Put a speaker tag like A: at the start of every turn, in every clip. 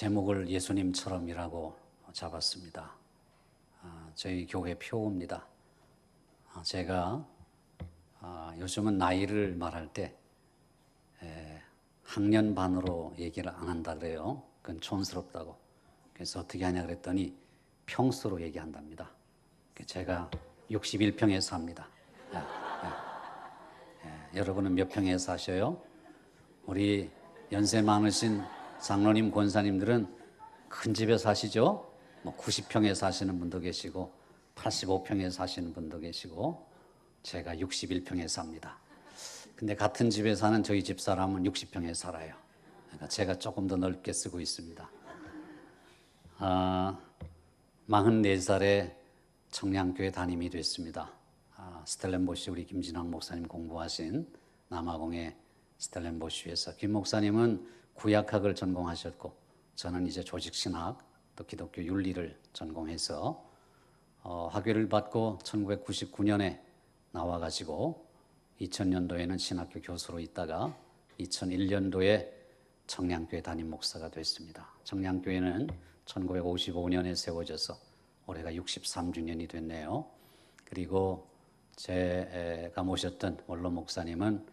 A: 제목을 예수님처럼이라고 잡았습니다. 저희 교회 표어입니다. 제가 요즘은 나이를 말할 때 학년 반으로 얘기를 안 한다 그래요. 그건 촌스럽다고. 그래서 어떻게 하냐 그랬더니 평수로 얘기한답니다. 제가 61평에 삽니다. 여러분은 몇 평에 사셔요? 우리 연세 많으신 장로님, 권사님들은 큰 집에 사시죠? 90평에 사시는 분도 계시고 85평에 사시는 분도 계시고 제가 61평에 삽니다. 근데 같은 집에 사는 저희 집 사람은 60평에 살아요. 그러니까 제가 조금 더 넓게 쓰고 있습니다. 44살에 청량교회 담임이 됐습니다. 스텔렌보시 우리 김진학 목사님 공부하신 남아공의 스텔렌보시에서 김 목사님은 구약학을 전공하셨고 저는 이제 조직신학 또 기독교 윤리를 전공해서 학위를 받고 1999년에 나와가지고 2000년도에는 신학교 교수로 있다가 2001년도에 청량교회 담임 목사가 됐습니다. 청량교회는 1955년에 세워져서 올해가 63주년이 됐네요. 그리고 제가 모셨던 원로 목사님은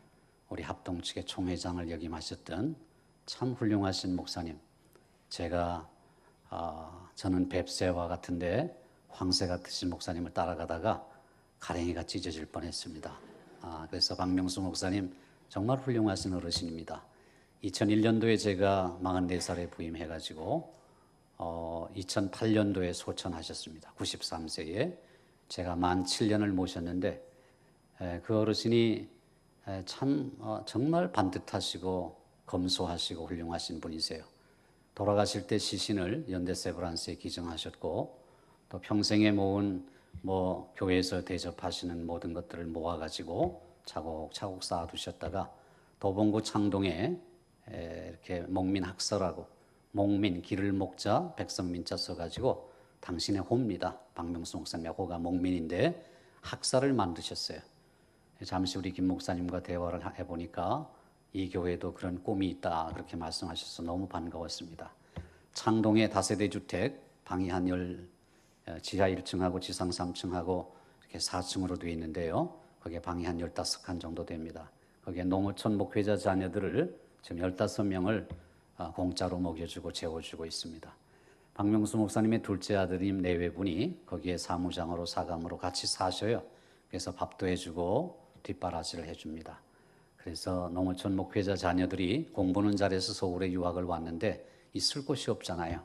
A: 우리 합동 측의 총회장을 역임하셨던 참 훌륭하신 목사님. 저는 뱁새와 같은데 황새 같으신 목사님을 따라가다가 가랭이가 찢어질 뻔했습니다. 그래서 박명수 목사님 정말 훌륭하신 어르신입니다. 2001년도에 제가 44살에 부임해가지고 2008년도에 소천하셨습니다. 93세에 제가 만 7년을 모셨는데 그 어르신이 정말 반듯하시고 검소하시고 훌륭하신 분이세요. 돌아가실 때 시신을 연대 세브란스에 기증하셨고 또 평생에 모은 교회에서 대접하시는 모든 것들을 모아가지고 차곡차곡 쌓아두셨다가 도봉구 창동에 이렇게 목민학서라고 목민 길을 목자 백성민자 써가지고 당신의 호입니다. 박명수 목사님의 호가 목민인데 학사를 만드셨어요. 잠시 우리 김 목사님과 대화를 해보니까 이 교회도 그런 꿈이 있다 그렇게 말씀하셔서 너무 반가웠습니다. 창동에 다세대 주택 방이 지하 1층하고 지상 3층하고 이렇게 4층으로 되어 있는데요. 거기에 방이 한 15칸 정도 됩니다. 거기에 농어촌 목회자 자녀들을 지금 15명을 공짜로 먹여주고 재워주고 있습니다. 박명수 목사님의 둘째 아들님 내외분이 거기에 사무장으로 사감으로 같이 사셔요. 그래서 밥도 해주고 뒷바라지를 해줍니다. 그래서 농어촌 목회자 자녀들이 공부는 잘해서 서울에 유학을 왔는데 있을 곳이 없잖아요.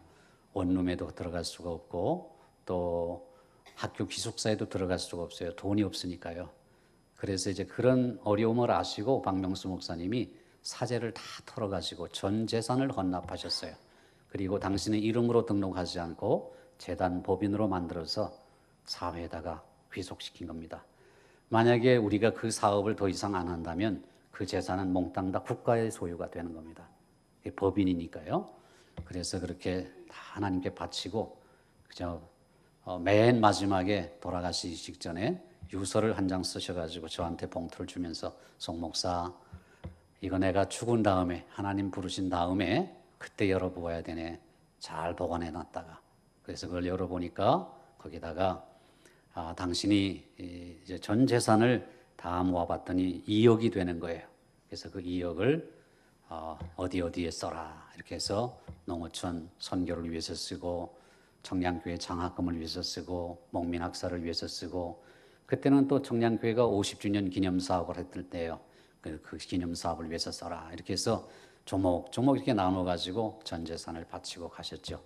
A: 원룸에도 들어갈 수가 없고 또 학교 기숙사에도 들어갈 수가 없어요. 돈이 없으니까요. 그래서 이제 그런 어려움을 아시고 박명수 목사님이 사재를 다 털어가지고 전 재산을 헌납하셨어요. 그리고 당신의 이름으로 등록하지 않고 재단 법인으로 만들어서 사회에다가 귀속시킨 겁니다. 만약에 우리가 그 사업을 더 이상 안 한다면 그 재산은 몽땅 다 국가의 소유가 되는 겁니다. 법인이니까요. 그래서 그렇게 다 하나님께 바치고 맨 마지막에 돌아가시기 직전에 유서를 한 장 쓰셔가지고 저한테 봉투를 주면서 송 목사 이거 내가 죽은 다음에 하나님 부르신 다음에 그때 열어보아야 되네. 잘 보관해놨다가 그래서 그걸 열어보니까 거기다가 당신이 이제 전 재산을 다 모아봤더니 2억이 되는 거예요. 그래서 그 2억을 어디에 써라 이렇게 해서 농어촌 선교를 위해서 쓰고 청량교회 장학금을 위해서 쓰고 목민학사를 위해서 쓰고 그때는 또 청량교회가 50주년 기념사업을 했을 때요. 그 기념사업을 위해서 써라 이렇게 해서 조목조목 이렇게 나눠가지고 전 재산을 바치고 가셨죠.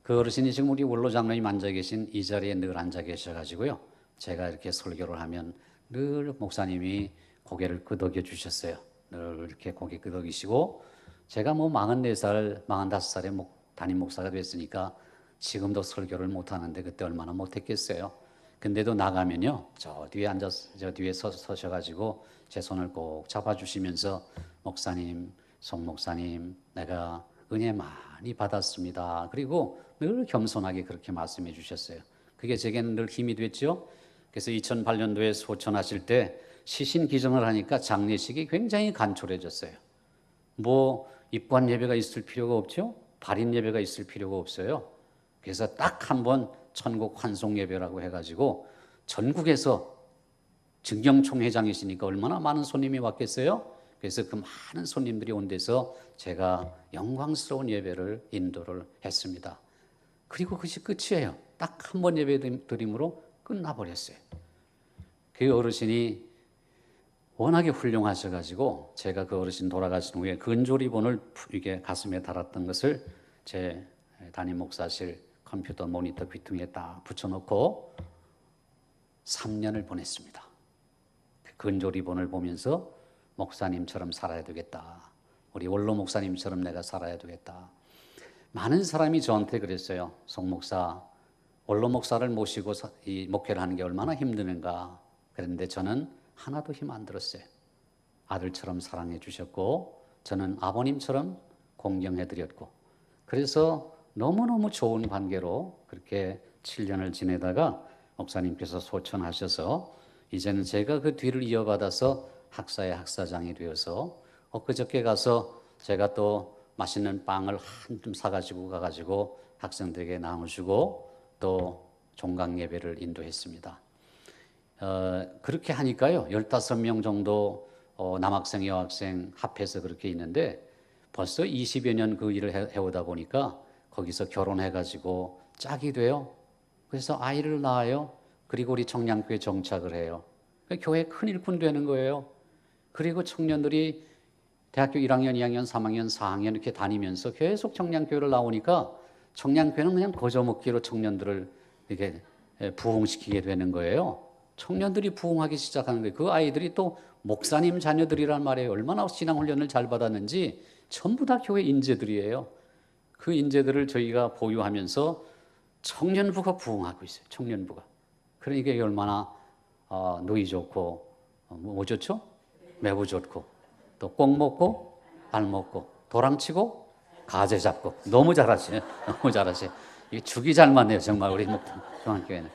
A: 그 어르신이 지금 우리 원로 장로님 앉아 계신 이 자리에 늘 앉아 계셔가지고요. 제가 이렇게 설교를 하면 늘 목사님이 고개를 끄덕여 주셨어요. 늘 이렇게 고개 끄덕이시고 제가 44살, 45살에 담임 목사가 됐으니까 지금도 설교를 못하는데 그때 얼마나 못했겠어요. 근데도 나가면요. 저 뒤에 서셔가지고 제 손을 꼭 잡아주시면서 목사님, 송 목사님 내가 은혜 많이 받았습니다. 그리고 늘 겸손하게 그렇게 말씀해 주셨어요. 그게 제게는 늘 힘이 됐죠. 그래서 2008년도에 소천하실 때 시신 기증을 하니까 장례식이 굉장히 간촐해졌어요. 입관 예배가 있을 필요가 없죠. 발인 예배가 있을 필요가 없어요. 그래서 딱 한 번 천국 환송 예배라고 해가지고 전국에서 증경총회장이시니까 얼마나 많은 손님이 왔겠어요? 그래서 그 많은 손님들이 온 데서 제가 영광스러운 예배를 인도를 했습니다. 그리고 그것이 끝이에요. 딱 한 번 예배 드림으로 끝나버렸어요. 그 어르신이 워낙에 훌륭하셔가지고 제가 그 어르신 돌아가신 후에 근조리본을 이게 가슴에 달았던 것을 제 담임 목사실 컴퓨터 모니터 귀퉁이에 딱 붙여놓고 3년을 보냈습니다. 그 근조리본을 보면서 목사님처럼 살아야 되겠다. 우리 원로 목사님처럼 내가 살아야 되겠다. 많은 사람이 저한테 그랬어요. 송 목사, 원로 목사를 모시고 이 목회를 하는 게 얼마나 힘드는가. 그런데 저는 하나도 힘 안 들었어요. 아들처럼 사랑해 주셨고 저는 아버님처럼 공경해 드렸고 그래서 너무너무 좋은 관계로 그렇게 7년을 지내다가 목사님께서 소천하셔서 이제는 제가 그 뒤를 이어받아서 학사의 학사장이 되어서 엊그저께 가서 제가 또 맛있는 빵을 한 줌 사가지고 가가지고 학생들에게 나눠주고 또 종강 예배를 인도했습니다. 그렇게 하니까요 15명 정도 남학생 여학생 합해서 그렇게 있는데 벌써 20여 년 그 일을 해오다 보니까 거기서 결혼해가지고 짝이 돼요. 그래서 아이를 낳아요. 그리고 우리 청량교회 정착을 해요. 교회 큰 일꾼 되는 거예요. 그리고 청년들이 대학교 1학년, 2학년, 3학년, 4학년 이렇게 다니면서 계속 청량교회를 나오니까 청량교회는 그냥 거저먹기로 청년들을 이렇게 부흥시키게 되는 거예요. 청년들이 부흥하기 시작하는 거예요. 그 아이들이 또 목사님 자녀들이란 말이에요. 얼마나 신앙훈련을 잘 받았는지 전부 다 교회 인재들이에요. 그 인재들을 저희가 보유하면서 청년부가 부흥하고 있어요. 청년부가. 그러니까 이게 얼마나 누이 좋고 뭐 좋죠? 매부 좋고 또 꼭 먹고 알 먹고 도랑치고 가재 잡고 너무 잘하시네. 너무 잘하세요. 이게 죽이 잘 맞네요. 정말 우리 중앙교회는.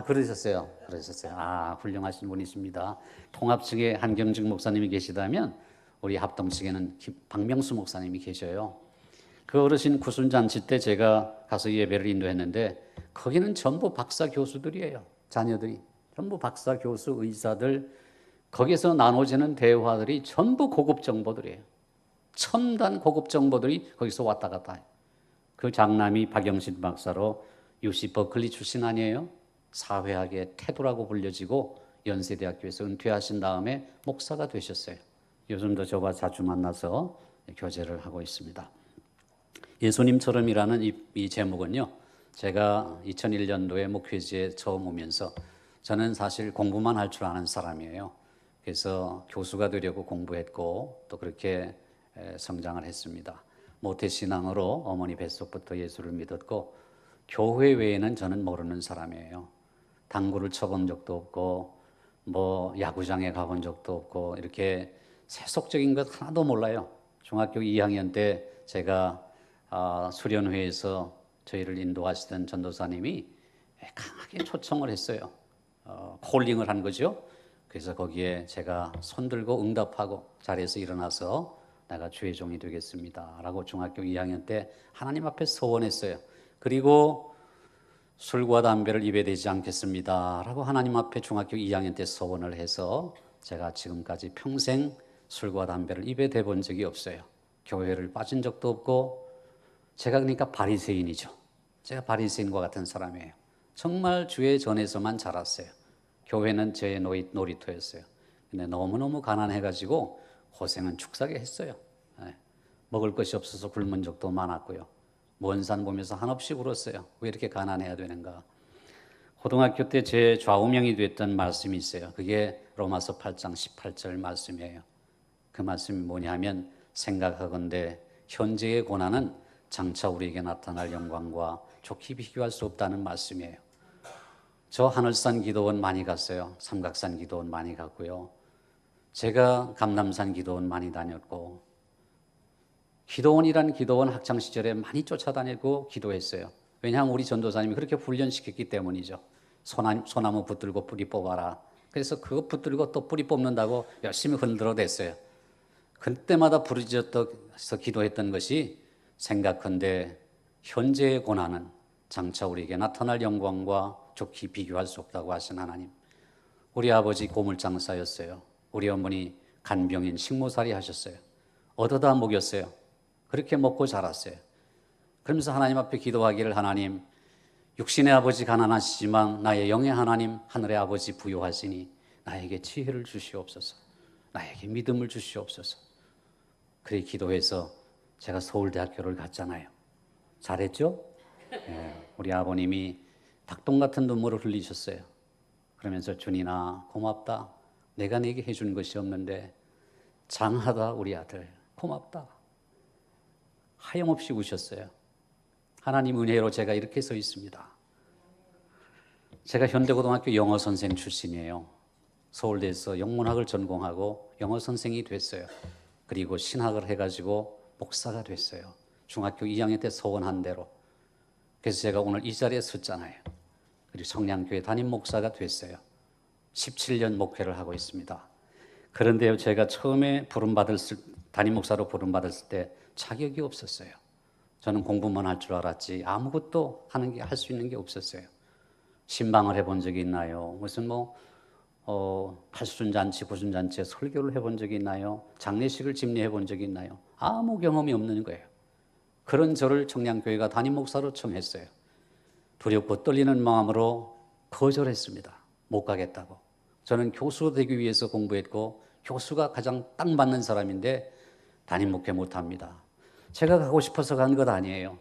A: 그러셨어요. 그러셨어요. 훌륭하신 분이십니다. 통합 측에 한경직 목사님이 계시다면 우리 합동 측에는 박명수 목사님이 계셔요. 그 어르신 구순잔치 때 제가 가서 예배를 인도했는데 거기는 전부 박사 교수들이에요. 자녀들이 전부 박사 교수 의사들 거기서 나눠지는 대화들이 전부 고급 정보들이에요. 첨단 고급 정보들이 거기서 왔다 갔다 해요. 그 장남이 박영신 박사로 UC 버클리 출신 아니에요? 사회학의 태도라고 불려지고 연세대학교에서 은퇴하신 다음에 목사가 되셨어요. 요즘도 저와 자주 만나서 교제를 하고 있습니다. 예수님처럼이라는 이 제목은요. 제가 2001년도에 목회지에 처음 오면서 저는 사실 공부만 할 줄 아는 사람이에요. 그래서 교수가 되려고 공부했고 또 그렇게 성장을 했습니다. 모태신앙으로 어머니 뱃속부터 예수를 믿었고 교회 외에는 저는 모르는 사람이에요. 당구를 쳐본 적도 없고 뭐 야구장에 가본 적도 없고 이렇게 세속적인 것 하나도 몰라요. 중학교 2학년 때 제가 수련회에서 저희를 인도하시던 전도사님이 강하게 초청을 했어요. 콜링을 한 거죠. 그래서 거기에 제가 손들고 응답하고 자리에서 일어나서 내가 주의 종이 되겠습니다 라고 중학교 2학년 때 하나님 앞에 서원했어요. 그리고 술과 담배를 입에 대지 않겠습니다 라고 하나님 앞에 중학교 2학년 때 서원을 해서 제가 지금까지 평생 술과 담배를 입에 대본 적이 없어요. 교회를 빠진 적도 없고 제가 그러니까 바리새인이죠. 제가 바리새인과 같은 사람이에요. 정말 주의 전에서만 자랐어요. 교회는 제 놀이터였어요. 근데 너무너무 가난해가지고 고생은 축사게 했어요. 먹을 것이 없어서 굶은 적도 많았고요. 먼 산 보면서 한없이 울었어요. 왜 이렇게 가난해야 되는가. 고등학교 때 제 좌우명이 됐던 말씀이 있어요. 그게 로마서 8장 18절 말씀이에요. 그 말씀이 뭐냐면 생각하건대 현재의 고난은 장차 우리에게 나타날 영광과 좋게 비교할 수 없다는 말씀이에요. 저 하늘산 기도원 많이 갔어요. 삼각산 기도원 많이 갔고요. 제가 감남산 기도원 많이 다녔고 기도원이란 기도원 학창시절에 많이 쫓아다니고 기도했어요. 왜냐하면 우리 전도사님이 그렇게 훈련시켰기 때문이죠. 소나무 붙들고 뿌리 뽑아라. 그래서 그거 붙들고 또 뿌리 뽑는다고 열심히 흔들어댔어요. 그때마다 부르짖어서 기도했던 것이 생각컨대 현재의 고난은 장차 우리에게 나타날 영광과 좋게 비교할 수 없다고 하신 하나님. 우리 아버지 고물장사였어요. 우리 어머니 간병인 식모살이 하셨어요. 얻어다 먹였어요. 그렇게 먹고 자랐어요. 그러면서 하나님 앞에 기도하기를, 하나님, 육신의 아버지 가난하시지만 나의 영의 하나님 하늘의 아버지 부요하시니 나에게 지혜를 주시옵소서, 나에게 믿음을 주시옵소서. 그렇게 기도해서 제가 서울대학교를 갔잖아요. 잘했죠? 네, 우리 아버님이 닭똥 같은 눈물을 흘리셨어요. 그러면서 준이나 고맙다. 내가 네게 해준 것이 없는데 장하다 우리 아들, 고맙다. 하염없이 우셨어요. 하나님 은혜로 제가 이렇게 서 있습니다. 제가 현대고등학교 영어 선생 출신이에요. 서울대에서 영문학을 전공하고 영어 선생이 됐어요. 그리고 신학을 해가지고 목사가 됐어요. 중학교 2학년 때 서원한 대로. 그래서 제가 오늘 이 자리에 섰잖아요. 그리고 성량교회 담임 목사가 됐어요. 17년 목회를 하고 있습니다. 그런데요, 제가 처음에 담임 목사로 부름받았을 때 자격이 없었어요. 저는 공부만 할 줄 알았지 아무것도 할 수 있는 게 없었어요. 신방을 해본 적이 있나요? 무슨 팔순잔치, 구순잔치에 설교를 해본 적이 있나요? 장례식을 집례해 본 적이 있나요? 아무 경험이 없는 거예요. 그런 저를 청량교회가 담임 목사로 청했어요. 두렵고 떨리는 마음으로 거절했습니다. 못 가겠다고. 저는 교수 되기 위해서 공부했고 교수가 가장 딱 맞는 사람인데 담임 목회 못합니다. 제가 가고 싶어서 간 것 아니에요.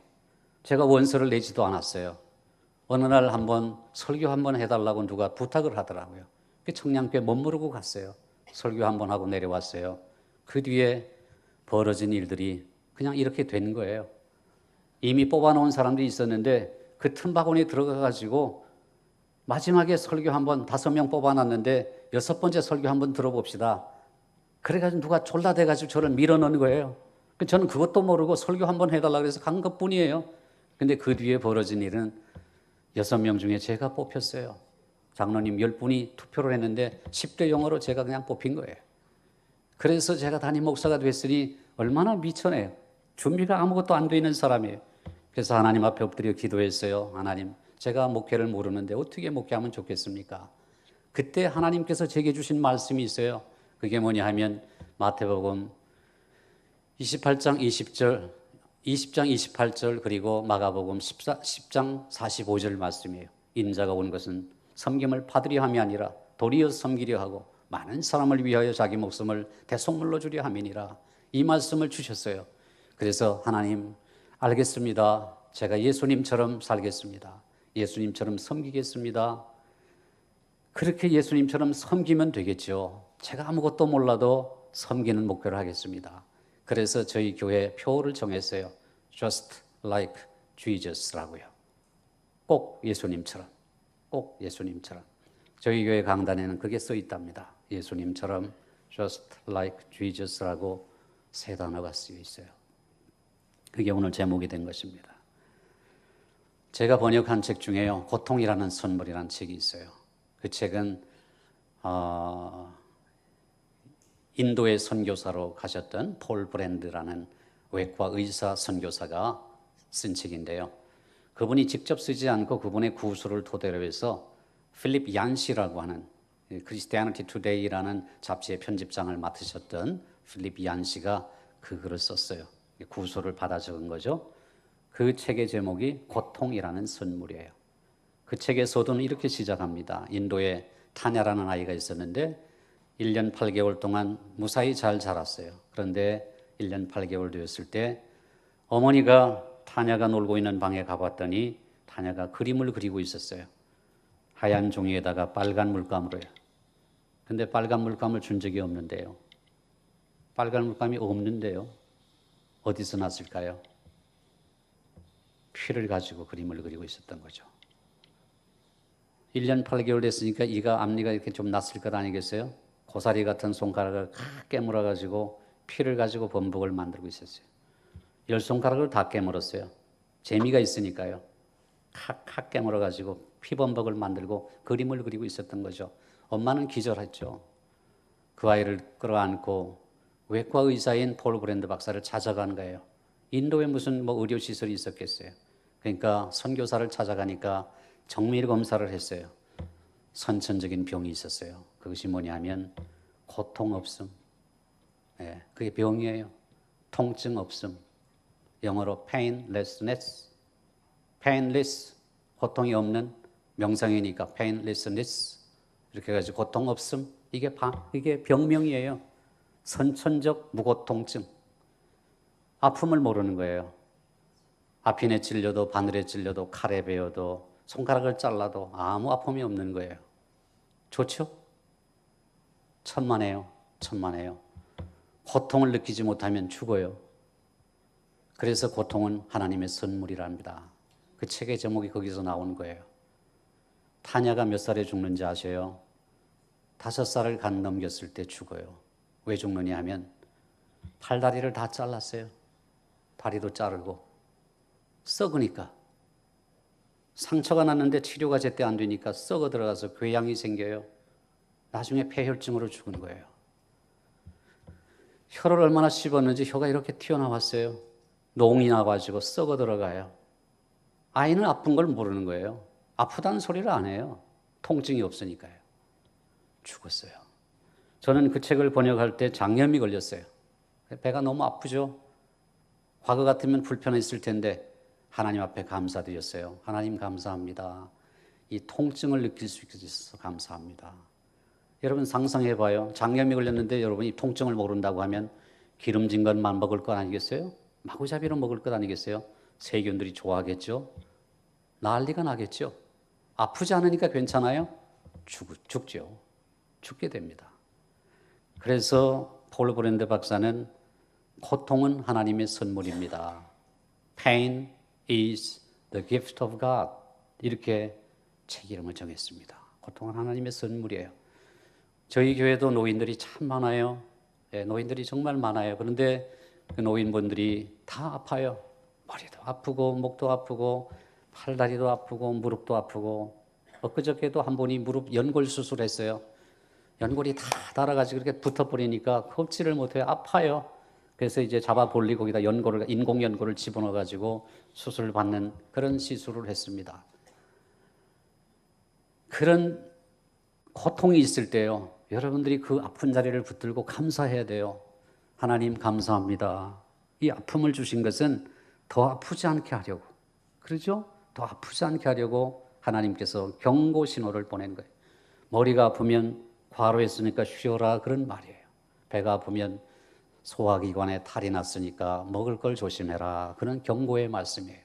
A: 제가 원서를 내지도 않았어요. 어느 날 한번 설교 한번 해달라고 누가 부탁을 하더라고요. 청량교회 멋모르고 갔어요. 설교 한번 하고 내려왔어요. 그 뒤에 벌어진 일들이 그냥 이렇게 된 거예요. 이미 뽑아놓은 사람들이 있었는데 그 틈바구니에 들어가가지고 마지막에 설교 한번 5명 뽑아놨는데 6번째 설교 한번 들어봅시다. 그래가지고 누가 졸라대가지고 저를 밀어넣은 거예요. 저는 그것도 모르고 설교 한번 해달라고 해서 간 것뿐이에요. 근데 그 뒤에 벌어진 일은 6명 중에 제가 뽑혔어요. 장로님 10분이 투표를 했는데 10대 0으로 제가 그냥 뽑힌 거예요. 그래서 제가 담임 목사가 됐으니 얼마나 미천해요. 준비가 아무것도 안 돼 있는 사람이에요. 그래서 하나님 앞에 엎드려 기도했어요. 하나님, 제가 목회를 모르는데 어떻게 목회하면 좋겠습니까? 그때 하나님께서 제게 주신 말씀이 있어요. 그게 뭐냐 하면 마태복음 28장 20절, 20장 28절 그리고 마가복음 10장 45절 말씀이에요. 인자가 온 것은 섬김을 받으려 함이 아니라 도리어 섬기려 하고 많은 사람을 위하여 자기 목숨을 대속물로 주려 함이니라. 이 말씀을 주셨어요. 그래서 하나님, 알겠습니다. 제가 예수님처럼 살겠습니다. 예수님처럼 섬기겠습니다. 그렇게 예수님처럼 섬기면 되겠죠. 제가 아무것도 몰라도 섬기는 목표를 하겠습니다. 그래서 저희 교회 표어를 정했어요. Just like Jesus라고요. 꼭 예수님처럼, 꼭 예수님처럼. 저희 교회 강단에는 그게 써 있답니다. 예수님처럼 Just like Jesus라고 세 단어가 쓰여 있어요. 그게 오늘 제목이 된 것입니다. 제가 번역한 책 중에요, 고통이라는 선물이라는 책이 있어요. 그 책은 인도의 선교사로 가셨던 폴 브랜드라는 외과 의사 선교사가 쓴 책인데요. 그분이 직접 쓰지 않고 그분의 구술을 토대로 해서 필립 얀시라고 하는 크리스티애니티 투데이라는 잡지의 편집장을 맡으셨던 필립 얀시가 그 글을 썼어요. 구술을 받아 적은 거죠. 그 책의 제목이 고통이라는 선물이에요. 그 책의 서두는 이렇게 시작합니다. 인도에 타냐라는 아이가 있었는데 1년 8개월 동안 무사히 잘 자랐어요. 그런데 1년 8개월 되었을 때 어머니가 타냐가 놀고 있는 방에 가봤더니 타냐가 그림을 그리고 있었어요. 하얀 종이에다가 빨간 물감으로요. 근데 빨간 물감을 준 적이 없는데요. 빨간 물감이 없는데요. 어디서 났을까요? 피를 가지고 그림을 그리고 있었던 거죠. 1년 8개월 됐으니까 앞니가 이렇게 좀 났을 것 아니겠어요? 고사리 같은 손가락을 칵 깨물어가지고 피를 가지고 범벅을 만들고 있었어요. 10손가락을 다 깨물었어요. 재미가 있으니까요. 칵 깨물어가지고 피범벅을 만들고 그림을 그리고 있었던 거죠. 엄마는 기절했죠. 그 아이를 끌어안고 외과 의사인 폴 브랜드 박사를 찾아간 거예요. 인도에 무슨 뭐 의료시설이 있었겠어요. 그러니까 선교사를 찾아가니까 정밀 검사를 했어요. 선천적인 병이 있었어요. 그것이 뭐냐면 고통 없음. 예, 그게 병이에요. 통증 없음. 영어로 painlessness. painless, 고통이 없는 명상이니까 painlessness. 이렇게 해가지고 고통 없음. 이게 병명이에요. 선천적 무고통증. 아픔을 모르는 거예요. 아핀에 찔려도 바늘에 찔려도 칼에 베어도 손가락을 잘라도 아무 아픔이 없는 거예요. 좋죠? 천만에요. 천만에요. 고통을 느끼지 못하면 죽어요. 그래서 고통은 하나님의 선물이랍니다. 그 책의 제목이 거기서 나온 거예요. 타냐가 몇 살에 죽는지 아세요? 5살을 간 넘겼을 때 죽어요. 왜 죽느냐 하면 팔다리를 다 잘랐어요. 다리도 자르고 썩으니까. 상처가 났는데 치료가 제때 안 되니까 썩어 들어가서 궤양이 생겨요. 나중에 폐혈증으로 죽은 거예요. 혀를 얼마나 씹었는지 혀가 이렇게 튀어나왔어요. 농이 나가지고 썩어 들어가요. 아이는 아픈 걸 모르는 거예요. 아프다는 소리를 안 해요. 통증이 없으니까요. 죽었어요. 저는 그 책을 번역할 때 장염이 걸렸어요. 배가 너무 아프죠. 과거 같으면 불편했을 텐데 하나님 앞에 감사드렸어요. 하나님 감사합니다. 이 통증을 느낄 수 있어서 감사합니다. 여러분 상상해봐요. 장염이 걸렸는데 여러분이 통증을 모른다고 하면 기름진 것만 먹을 것 아니겠어요? 마구잡이로 먹을 것 아니겠어요? 세균들이 좋아하겠죠? 난리가 나겠죠? 아프지 않으니까 괜찮아요? 죽죠. 죽게 됩니다. 그래서 폴 브랜드 박사는 고통은 하나님의 선물입니다. Pain is the gift of God. 이렇게 책 이름을 정했습니다. 고통은 하나님의 선물이에요. 저희 교회도 노인들이 참 많아요. 네, 노인들이 정말 많아요. 그런데 그 노인분들이 다 아파요. 머리도 아프고 목도 아프고 팔다리도 아프고 무릎도 아프고 엊그저께도 한 분이 무릎 연골 수술했어요. 연골이 다 닳아가지고 이렇게 붙어버리니까 걷지를 못해요. 아파요. 그래서 이제 잡아 볼리 거기다 인공 연골을 집어넣어가지고 수술을 받는 그런 시술을 했습니다. 그런 고통이 있을 때요. 여러분들이 그 아픈 자리를 붙들고 감사해야 돼요. 하나님 감사합니다. 이 아픔을 주신 것은 더 아프지 않게 하려고. 그러죠? 더 아프지 않게 하려고 하나님께서 경고 신호를 보낸 거예요. 머리가 아프면 과로했으니까 쉬어라 그런 말이에요. 배가 아프면 소화기관에 탈이 났으니까 먹을 걸 조심해라 그런 경고의 말씀이에요.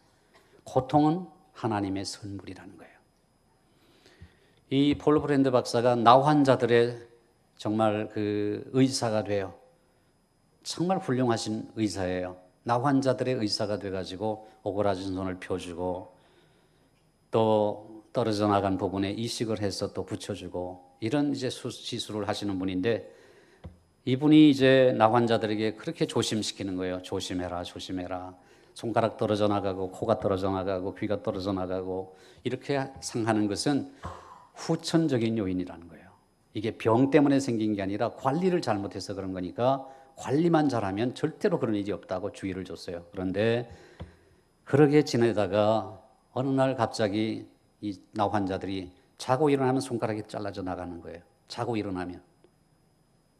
A: 고통은 하나님의 선물이라는 거예요. 이 폴 브랜드 박사가 나 환자들의 정말 그 의사가 돼요. 정말 훌륭하신 의사예요. 나 환자들의 의사가 돼가지고 오그라진 손을 펴주고 또 떨어져 나간 부분에 이식을 해서 또 붙여주고 이런 이제 시술을 하시는 분인데 이분이 이제 나 환자들에게 그렇게 조심시키는 거예요. 조심해라, 조심해라. 손가락 떨어져 나가고 코가 떨어져 나가고 귀가 떨어져 나가고 이렇게 상하는 것은 후천적인 요인이라는 거예요. 이게 병 때문에 생긴 게 아니라 관리를 잘못해서 그런 거니까 관리만 잘하면 절대로 그런 일이 없다고 주의를 줬어요. 그런데 그러게 지내다가 어느 날 갑자기 이 나 환자들이 자고 일어나면 손가락이 잘라져 나가는 거예요. 자고 일어나면.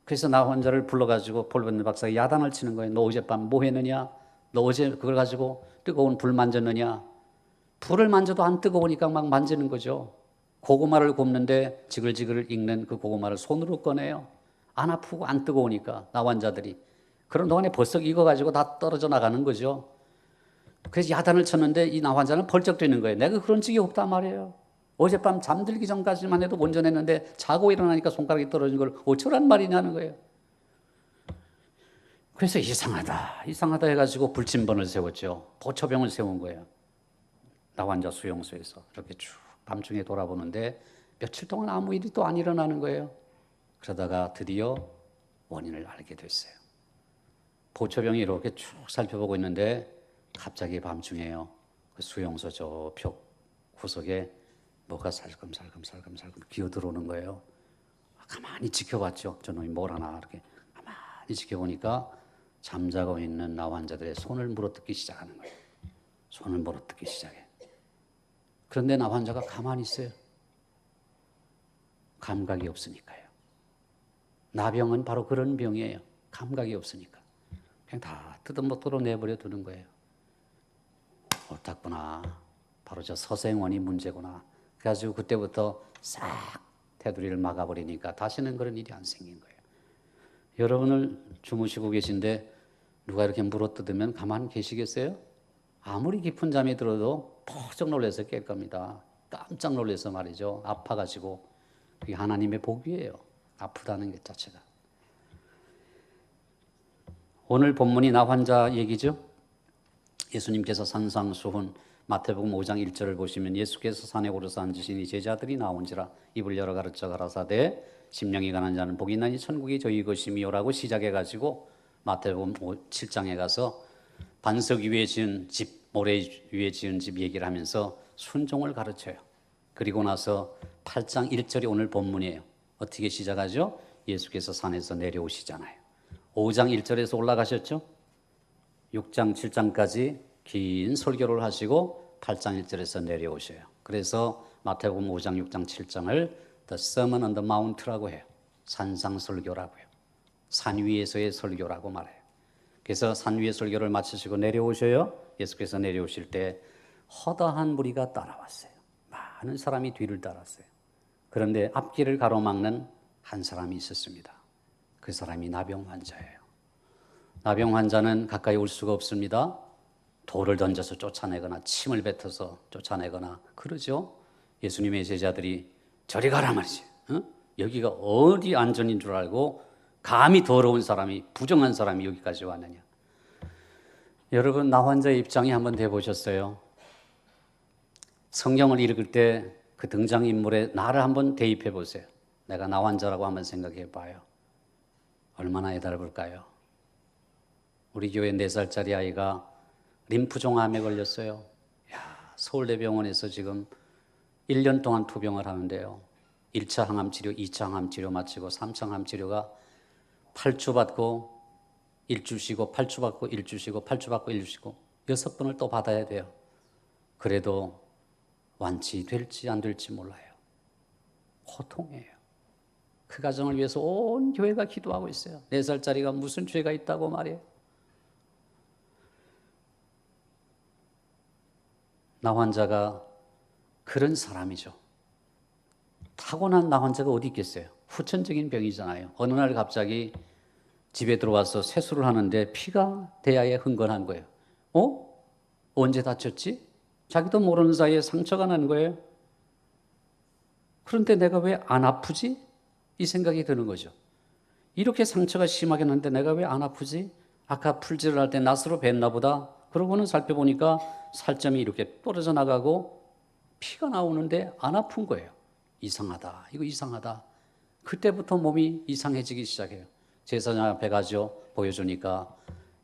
A: 그래서 나 환자를 불러가지고 폴 브랜드 박사가 야단을 치는 거예요. 너 어젯밤 뭐 했느냐? 너 어제 그걸 가지고 뜨거운 불 만졌느냐? 불을 만져도 안 뜨거우니까 막 만지는 거죠. 고구마를 굽는데 지글지글 익는 그 고구마를 손으로 꺼내요. 안 아프고 안 뜨거우니까 나 환자들이. 그런 동안에 벌써 익어가지고 다 떨어져 나가는 거죠. 그래서 야단을 쳤는데 이 나 환자는 벌쩍 뛰는 거예요. 내가 그런 적이 없단 말이에요. 어젯밤 잠들기 전까지만 해도 온전했는데 자고 일어나니까 손가락이 떨어진 걸 어쩌란 말이냐는 거예요. 그래서 이상하다 해가지고 불침번을 세웠죠. 보초병을 세운 거예요. 나 환자 수용소에서 이렇게 쭉 밤중에 돌아보는데 며칠 동안 아무 일이 또 안 일어나는 거예요. 그러다가 드디어 원인을 알게 됐어요. 보초병이 이렇게 쭉 살펴보고 있는데 갑자기 밤중에요. 그 수용소 저 벽 구석에 뭐가 살금살금 기어 들어오는 거예요. 가만히 지켜봤죠. 저놈이 뭘 하나 이렇게 가만히 지켜보니까 잠자고 있는 나 환자들의 손을 물어뜯기 시작하는 거예요. 손을 물어뜯기 시작해. 그런데 나 환자가 가만히 있어요. 감각이 없으니까요. 나병은 바로 그런 병이에요. 감각이 없으니까. 그냥 다 뜯어먹도록 내버려 두는 거예요. 옳았구나. 바로 저 서생원이 문제구나. 그래가지고 그때부터 싹 테두리를 막아버리니까 다시는 그런 일이 안 생긴 거예요. 여러분을 주무시고 계신데 누가 이렇게 물어뜯으면 가만히 계시겠어요? 아무리 깊은 잠이 들어도 펄쩍 놀라서 깰 겁니다. 깜짝 놀라서 말이죠. 아파가지고. 그게 하나님의 복이에요. 아프다는 것 자체가. 오늘 본문이 나 환자 얘기죠. 예수님께서 산상수훈 마태복음 5장 1절을 보시면 예수께서 산에 오르사 앉으시니 제자들이 나온지라 입을 열어 가르쳐 가라사대 심령이 가난 자는 복이 있나니 천국이 저희 것이미요라고 시작해가지고 마태복음 7장에 가서 반석 위에 지은 집, 모래 위에 지은 집 얘기를 하면서 순종을 가르쳐요. 그리고 나서 8장 1절이 오늘 본문이에요. 어떻게 시작하죠? 예수께서 산에서 내려오시잖아요. 5장 1절에서 올라가셨죠? 6장 7장까지 긴 설교를 하시고 8장 1절에서 내려오셔요. 그래서 마태복음 5장 6장 7장을 The Sermon on the Mount라고 해요. 산상 설교라고 해요. 산 위에서의 설교라고 말해요. 그래서 산 위의 설교를 마치시고 내려오셔요. 예수께서 내려오실 때 허다한 무리가 따라왔어요. 많은 사람이 뒤를 따랐어요. 그런데 앞길을 가로막는 한 사람이 있었습니다. 그 사람이 나병 환자예요. 나병 환자는 가까이 올 수가 없습니다. 돌을 던져서 쫓아내거나 침을 뱉어서 쫓아내거나 그러죠. 예수님의 제자들이 저리 가라 말이지. 여기가 어디 안전인 줄 알고 감히 더러운 사람이, 부정한 사람이 여기까지 왔느냐. 여러분, 나 환자의 입장이 한번 돼보셨어요? 성경을 읽을 때 그 등장인물에 나를 한번 대입해 보세요. 내가 나 환자라고 한번 생각해 봐요. 얼마나 애달을까요? 우리 교회 4살짜리 아이가 림프종암에 걸렸어요. 서울대병원에서 지금 1년 동안 투병을 하는데요. 1차 항암치료, 2차 항암치료 마치고 3차 항암치료가 8주 받고 1주 쉬고 8주 받고 1주 쉬고 8주 받고 1주 쉬고 6번을 또 받아야 돼요. 그래도 완치될지 안 될지 몰라요. 고통이에요. 그 가정을 위해서 온 교회가 기도하고 있어요. 4살짜리가 무슨 죄가 있다고 말해요. 나 환자가 그런 사람이죠. 타고난 나 환자가 어디 있겠어요? 후천적인 병이잖아요. 어느 날 갑자기 집에 들어와서 세수를 하는데 피가 대야에 흥건한 거예요. 언제 다쳤지? 자기도 모르는 사이에 상처가 난 거예요. 그런데 내가 왜 안 아프지? 이 생각이 드는 거죠. 이렇게 상처가 심하게 났는데 내가 왜 안 아프지? 아까 풀질을 할 때 낫으로 뱄나 보다. 그러고는 살펴보니까 살점이 이렇게 떨어져 나가고 피가 나오는데 안 아픈 거예요. 이상하다. 이거 이상하다. 그때부터 몸이 이상해지기 시작해요. 제사장 앞에 가죠. 보여주니까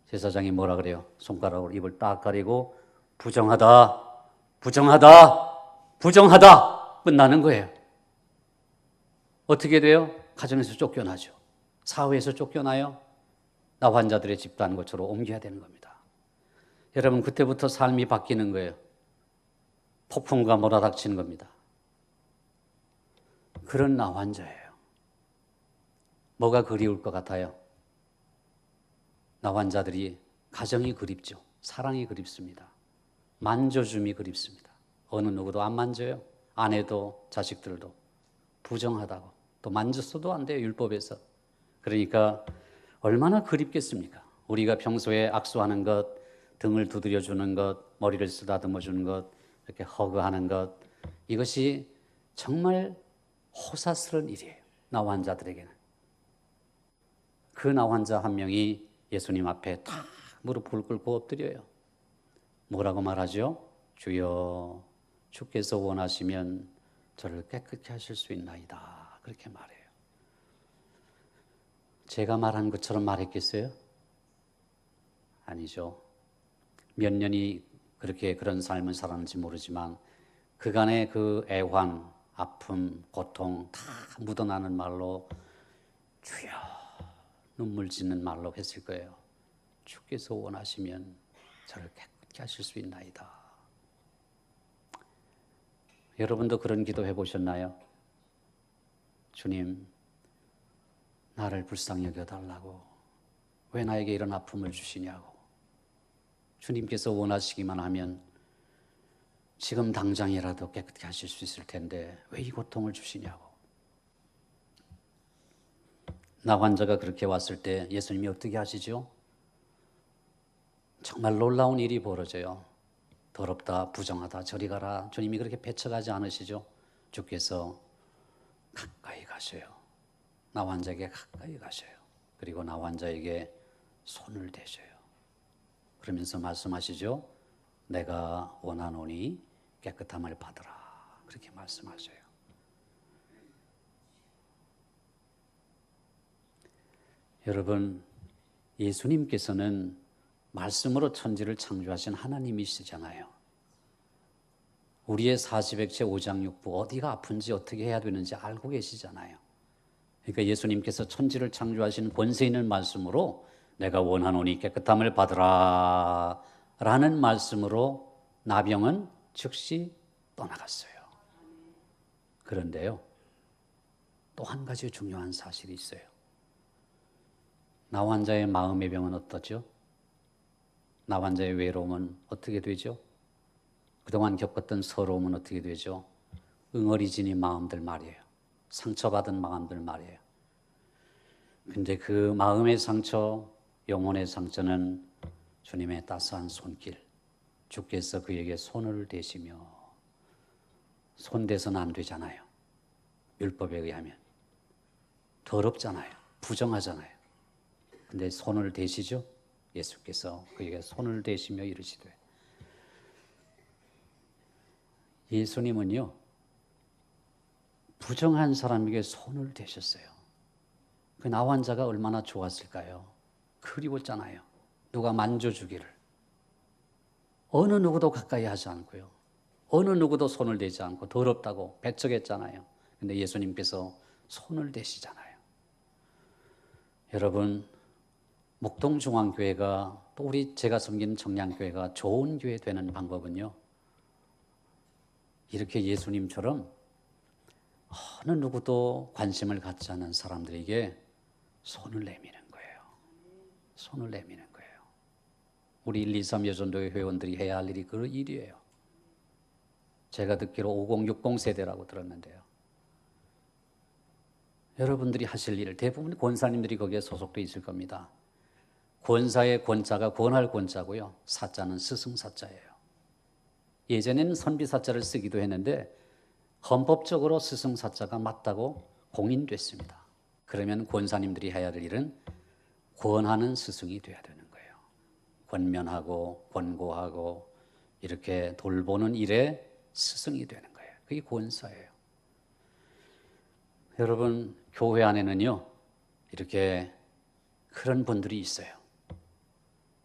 A: 제사장이 뭐라 그래요? 손가락으로 입을 딱 가리고 부정하다. 부정하다. 부정하다. 끝나는 거예요. 어떻게 돼요? 가정에서 쫓겨나죠. 사회에서 쫓겨나요. 나 환자들의 집단 것으로 옮겨야 되는 겁니다. 여러분, 그때부터 삶이 바뀌는 거예요. 폭풍과 몰아닥치는 겁니다. 그런 나 환자예요. 뭐가 그리울 것 같아요? 나 환자들이 가정이 그립죠. 사랑이 그립습니다. 만져줌이 그립습니다. 어느 누구도 안 만져요. 아내도 자식들도 부정하다고. 또 만졌어도 안 돼요. 율법에서. 그러니까 얼마나 그립겠습니까? 우리가 평소에 악수하는 것, 등을 두드려 주는 것, 머리를 쓰다듬어 주는 것, 이렇게 허그하는 것, 이것이 정말 호사스러운 일이에요. 나 환자들에게는. 그 나 환자 한 명이 예수님 앞에 탁 무릎을 꿇고 엎드려요. 뭐라고 말하죠? 주여, 주께서 원하시면 저를 깨끗게 하실 수 있나이다. 그렇게 말해요. 제가 말한 것처럼 말했겠어요? 아니죠. 몇 년이 그렇게 그런 삶을 살았는지 모르지만 그간의 그 애환, 아픔, 고통 다 묻어나는 말로 주여, 눈물 짓는 말로 했을 거예요. 주께서 원하시면 저를 깨끗게 하실 수 있나이다. 여러분도 그런 기도 해보셨나요? 주님, 나를 불쌍히 여겨달라고. 왜 나에게 이런 아픔을 주시냐고. 주님께서 원하시기만 하면 지금 당장이라도 깨끗게 하실 수 있을 텐데 왜 이 고통을 주시냐고. 나 환자가 그렇게 왔을 때 예수님이 어떻게 하시죠? 정말 놀라운 일이 벌어져요. 더럽다, 부정하다, 저리 가라. 주님이 그렇게 배척하지 않으시죠? 주께서 가까이 가셔요. 나 환자에게 가까이 가셔요. 그리고 나 환자에게 손을 대셔요. 그러면서 말씀하시죠. 내가 원하노니 깨끗함을 받으라. 그렇게 말씀하셔요. 여러분, 예수님께서는 말씀으로 천지를 창조하신 하나님이시잖아요. 우리의 사지백체 오장육부 어디가 아픈지 어떻게 해야 되는지 알고 계시잖아요. 그러니까 예수님께서 천지를 창조하신 권세 있는 말씀으로 내가 원하노니 깨끗함을 받으라 라는 말씀으로 나병은 즉시 떠나갔어요. 그런데요, 또 한 가지 중요한 사실이 있어요. 나 환자의 마음의 병은 어떠죠? 나 환자의 외로움은 어떻게 되죠? 그동안 겪었던 서러움은 어떻게 되죠? 응어리지는 마음들 말이에요. 상처받은 마음들 말이에요. 근데 그 마음의 상처, 영혼의 상처는 주님의 따스한 손길, 주께서 그에게 손을 대시며, 손 대서는 안 되잖아요. 율법에 의하면 더럽잖아요. 부정하잖아요. 근데 손을 대시죠? 예수께서 그에게 손을 대시며 이르시되, 예수님은요 부정한 사람에게 손을 대셨어요. 그 나 환자가 얼마나 좋았을까요? 그리웠잖아요. 누가 만져주기를. 어느 누구도 가까이 하지 않고요, 어느 누구도 손을 대지 않고 더럽다고 배척했잖아요. 근데 예수님께서 손을 대시잖아요. 여러분, 목동중앙교회가 또 제가 섬기는 청량교회가 좋은 교회 되는 방법은요, 이렇게 예수님처럼 어느 누구도 관심을 갖지 않는 사람들에게 손을 내미는 거예요. 손을 내미는 거예요. 우리 123 여전도회 회원들이 해야 할 일이 그 일이에요. 제가 듣기로 5060 세대라고 들었는데요. 여러분들이 하실 일, 대부분 권사님들이 거기에 소속돼 있을 겁니다. 권사의 권자가 권할 권자고요, 사자는 스승사자예요. 예전에는 선비사자를 쓰기도 했는데 헌법적으로 스승사자가 맞다고 공인됐습니다. 그러면 권사님들이 해야 할 일은 권하는 스승이 돼야 되는 거예요. 권면하고 권고하고 이렇게 돌보는 일에 스승이 되는 거예요. 그게 권사예요. 여러분, 교회 안에는요 이렇게 그런 분들이 있어요.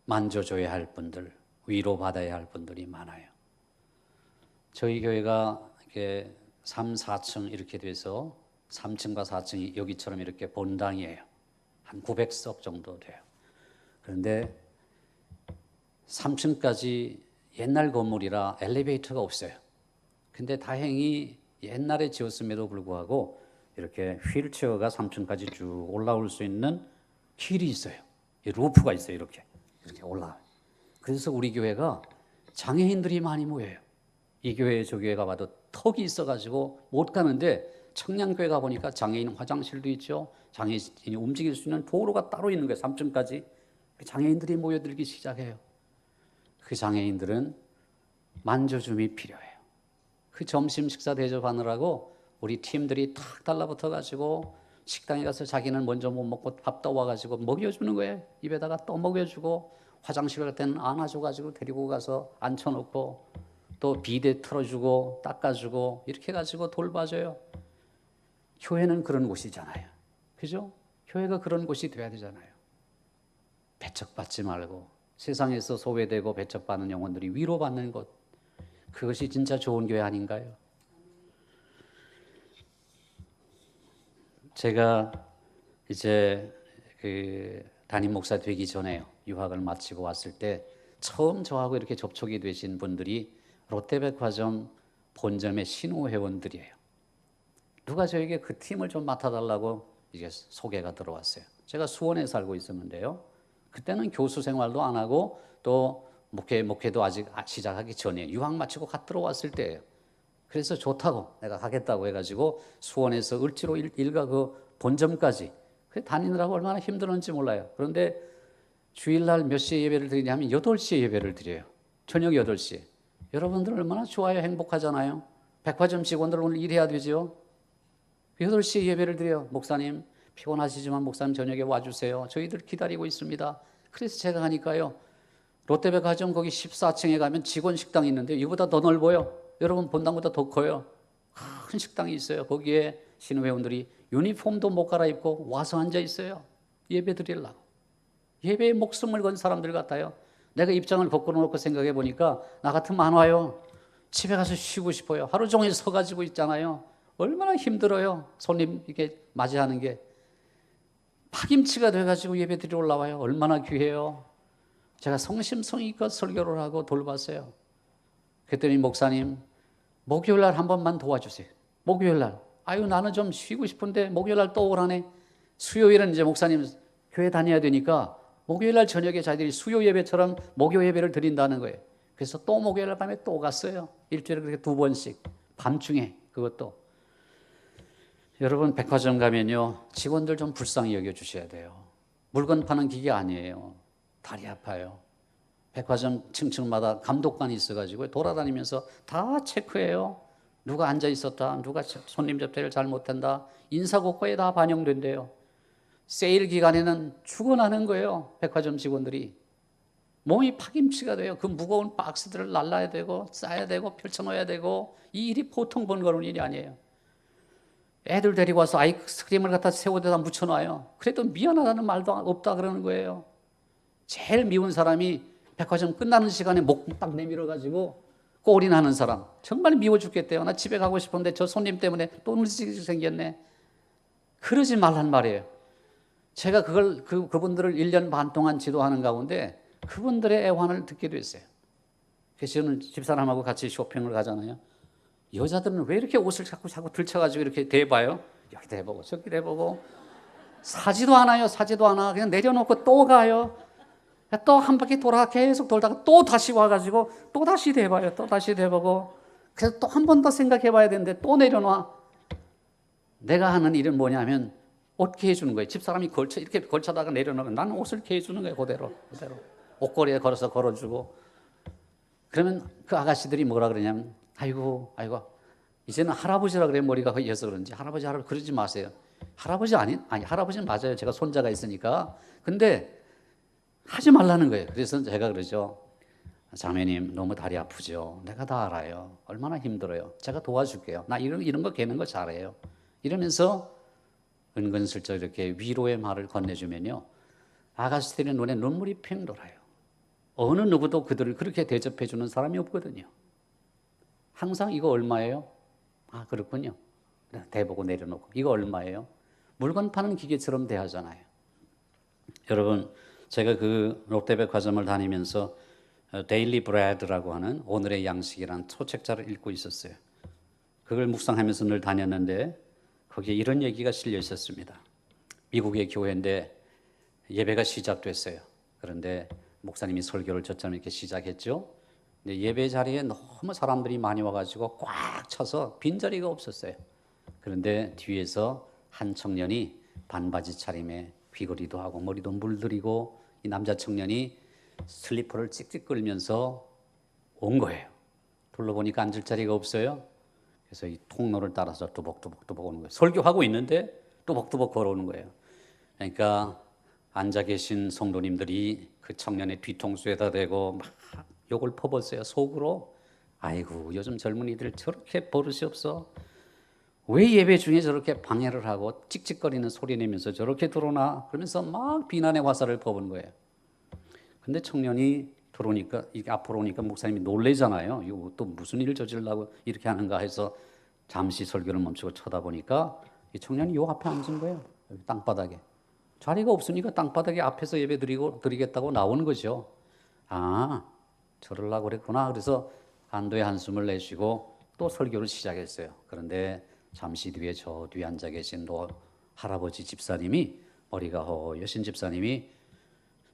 A: 만져줘야 할 분들, 위로받아야 할 분들이 많아요. 저희 교회가 이렇게 3, 4층 이렇게 돼서 3층과 4층이 여기처럼 이렇게 본당이에요. 한 900석 정도 돼요. 그런데 3층까지 옛날 건물이라 엘리베이터가 없어요. 근데 다행히 옛날에 지었음에도 불구하고 이렇게 휠체어가 3층까지 쭉 올라올 수 있는 길이 있어요. 루프가 있어요. 이렇게 올라와요. 그래서 우리 교회가 장애인들이 많이 모여요. 이 교회 저 교회 가봐도 턱이 있어가지고 못 가는데, 청량교회 가보니까 장애인 화장실도 있죠. 장애인이 움직일 수 있는 도로가 따로 있는 거예요. 3층까지. 장애인들이 모여들기 시작해요. 그 장애인들은 만져줌이 필요해요. 그 점심 식사 대접하느라고 우리 팀들이 탁 달라붙어가지고 식당에 가서 자기는 먼저 못 먹고 밥 떠와가지고 먹여주는 거예요. 입에다가 또 먹여주고, 화장실 갈 때는 안아줘가지고 데리고 가서 앉혀놓고, 또 비데 틀어주고 닦아주고 이렇게 해가지고 돌봐줘요. 교회는 그런 곳이잖아요. 그죠? 교회가 그런 곳이 돼야 되잖아요. 배척받지 말고 세상에서 소외되고 배척받는 영혼들이 위로받는 곳, 그것이 진짜 좋은 교회 아닌가요? 제가 이제 담임 목사 되기 전에 유학을 마치고 왔을 때 처음 저하고 이렇게 접촉이 되신 분들이 롯데백화점 본점의 신우 회원들이에요. 누가 저에게 그 팀을 좀 맡아달라고 이게 소개가 들어왔어요. 제가 수원에 살고 있었는데요. 그때는 교수 생활도 안 하고 또 목회도 아직 시작하기 전에 유학 마치고 갓 들어왔을 때예요. 그래서 좋다고 내가 가겠다고 해가지고 수원에서 을지로 일가 그 본점까지 다니느라고 얼마나 힘들었는지 몰라요. 그런데 주일날 몇 시에 예배를 드리냐면 8시에 예배를 드려요. 저녁 8시에. 여러분들 얼마나 좋아요. 행복하잖아요. 백화점 직원들 오늘 일해야 되죠. 8시에 예배를 드려요. 목사님 피곤하시지만 목사님 저녁에 와주세요. 저희들 기다리고 있습니다. 그래서 제가 가니까요. 롯데백화점 거기 14층에 가면 직원 식당이 있는데 이보다 더 넓어요. 여러분 본당보다 더 커요. 큰 식당이 있어요. 거기에 신우회원들이 유니폼도 못 갈아입고 와서 앉아 있어요. 예배 드리려고. 예배에 목숨을 건 사람들 같아요. 내가 입장을 바꾸어 놓고 생각해 보니까 나 같으면 안 와요. 집에 가서 쉬고 싶어요. 하루 종일 서가지고 있잖아요. 얼마나 힘들어요. 손님 이렇게 맞이하는 게. 파김치가 돼가지고 예배 드리러 올라와요. 얼마나 귀해요. 제가 성심성의껏 설교를 하고 돌봤어요. 그랬더니 목사님 목요일날 한 번만 도와주세요. 목요일날. 아유 나는 좀 쉬고 싶은데 목요일날 또 오라네. 수요일은 이제 목사님 교회 다녀야 되니까 목요일날 저녁에 자기들이 수요 예배처럼 목요 예배를 드린다는 거예요. 그래서 또 목요일날 밤에 또 갔어요. 일주일에 그렇게 2번씩. 밤중에 그것도. 여러분 백화점 가면요. 직원들 좀 불쌍히 여겨주셔야 돼요. 물건 파는 기계 아니에요. 다리 아파요. 백화점 층층마다 감독관이 있어가지고 돌아다니면서 다 체크해요. 누가 앉아 있었다, 누가 손님 접대를 잘못한다, 인사고과에 다 반영된대요. 세일 기간에는 죽어나는 거예요. 백화점 직원들이. 몸이 파김치가 돼요. 그 무거운 박스들을 날라야 되고 싸야 되고 펼쳐놓아야 되고 이 일이 보통 번거로운 일이 아니에요. 애들 데리고 와서 아이스크림을 갖다 새우에다 묻혀놔요. 그래도 미안하다는 말도 없다 그러는 거예요. 제일 미운 사람이 백화점 끝나는 시간에 목 딱 내밀어가지고 꼬리 나는 사람. 정말 미워 죽겠대요. 나 집에 가고 싶은데 저 손님 때문에 또 늦게 생겼네. 그러지 말란 말이에요. 제가 그분들을 1년 반 동안 지도하는 가운데 그분들의 애환을 듣게 됐어요. 그래서 저는 집사람하고 같이 쇼핑을 가잖아요. 여자들은 왜 이렇게 옷을 자꾸 들쳐가지고 이렇게 대봐요? 여기도 해보고 저기도 해보고 사지도 않아요. 사지도 않아. 그냥 내려놓고 또 가요. 또 한 바퀴 돌아 계속 돌다가 또 다시 와가지고 또 다시 대봐요. 또 다시 대보고 그래서 또 한 번 더 생각해봐야 되는데 또 내려놔. 내가 하는 일은 뭐냐면 옷 개해주는 거예요. 집사람이 이렇게 걸쳐다가 내려놓으면 나는 옷을 개해주는 거예요. 그대로. 옷걸이에 걸어서 걸어주고. 그러면 그 아가씨들이 뭐라 그러냐면 아이고 이제는 할아버지라 그래요. 머리가 허해서 그런지. 할아버지 그러지 마세요. 할아버지 아니 할아버지는 맞아요. 제가 손자가 있으니까. 근데 하지 말라는 거예요. 그래서 제가 그러죠. 자매님 너무 다리 아프죠. 내가 다 알아요. 얼마나 힘들어요. 제가 도와줄게요. 나 이런 거 개는 거 잘해요. 이러면서 은근슬쩍 이렇게 위로의 말을 건네주면요. 아가씨들의 눈에 눈물이 팽 돌아요. 어느 누구도 그들을 그렇게 대접해 주는 사람이 없거든요. 항상 이거 얼마예요? 아 그렇군요. 대보고 내려놓고 이거 얼마예요? 물건 파는 기계처럼 대하잖아요. 여러분 제가 그 롯데백화점을 다니면서 데일리 브레드라고 하는 오늘의 양식이라는 소책자를 읽고 있었어요. 그걸 묵상하면서 늘 다녔는데 거기에 이런 얘기가 실려 있었습니다. 미국의 교회인데 예배가 시작됐어요. 그런데 목사님이 설교를 저처럼 이렇게 시작했죠. 근데 예배 자리에 너무 사람들이 많이 와가지고 꽉 차서 빈자리가 없었어요. 그런데 뒤에서 한 청년이 반바지 차림에 귀걸이도 하고 머리도 물들이고 이 남자 청년이 슬리퍼를 찍찍 끌면서 온 거예요. 둘러보니까 앉을 자리가 없어요. 그래서 이 통로를 따라서 뚜벅뚜벅 오는 거예요. 설교하고 있는데 뚜벅뚜벅 걸어오는 거예요. 그러니까 앉아 계신 성도님들이 그 청년의 뒤통수에다 대고 막 욕을 퍼붓어요. 속으로. 아이고 요즘 젊은이들 저렇게 버릇이 없어. 왜 예배 중에 저렇게 방해를 하고 찍찍거리는 소리 내면서 저렇게 들어오나 그러면서 막 비난의 화살을 퍼부는 거예요. 근데 청년이 들어오니까 이게 앞으로 오니까 목사님이 놀래잖아요. 이거 또 무슨 일을 저지르려고 이렇게 하는가 해서 잠시 설교를 멈추고 쳐다보니까 이 청년이 요 앞에 앉은 거예요. 여기 땅바닥에. 자리가 없으니까 땅바닥에 앞에서 예배 드리겠다고 나오는 거죠. 아, 저러려고 그랬구나. 그래서 안도의 한숨을 내쉬고 또 설교를 시작했어요. 그런데 잠시 뒤에 저 뒤에 앉아 계신 할아버지 집사님이, 머리가 허여신 집사님이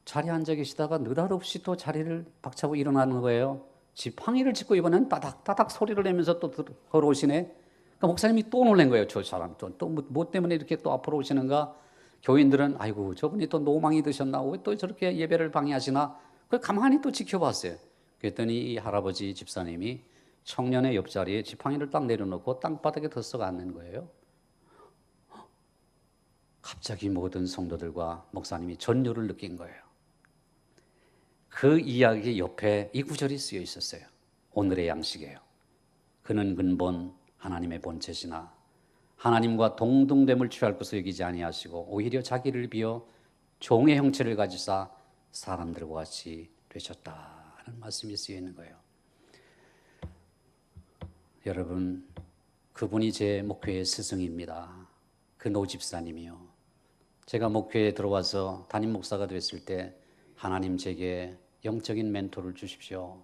A: 자리에 앉아 계시다가 느닷없이 또 자리를 박차고 일어나는 거예요. 지팡이를 짚고 이번엔 따닥따닥 소리를 내면서 또 걸어오시네. 그러니까 목사님이 또 놀란 거예요. 저 사람 또 뭐 때문에 이렇게 또 앞으로 오시는가. 교인들은 아이고 저분이 또 노망이 드셨나, 왜 또 저렇게 예배를 방해하시나. 그걸 가만히 또 지켜봤어요. 그랬더니 이 할아버지 집사님이 청년의 옆자리에 지팡이를 딱 내려놓고 땅바닥에 들썩 앉는 거예요. 갑자기 모든 성도들과 목사님이 전율을 느낀 거예요. 그 이야기 옆에 이 구절이 쓰여 있었어요. 오늘의 양식이에요. 그는 근본 하나님의 본체시나 하나님과 동등됨을 취할 것을 여기지 아니하시고 오히려 자기를 비어 종의 형체를 가지사 사람들과 같이 되셨다는 말씀이 쓰여 있는 거예요. 여러분, 그분이 제 목회의 스승입니다. 그 노 집사님이요. 제가 목회에 들어와서 담임 목사가 됐을 때 하나님 제게 영적인 멘토를 주십시오.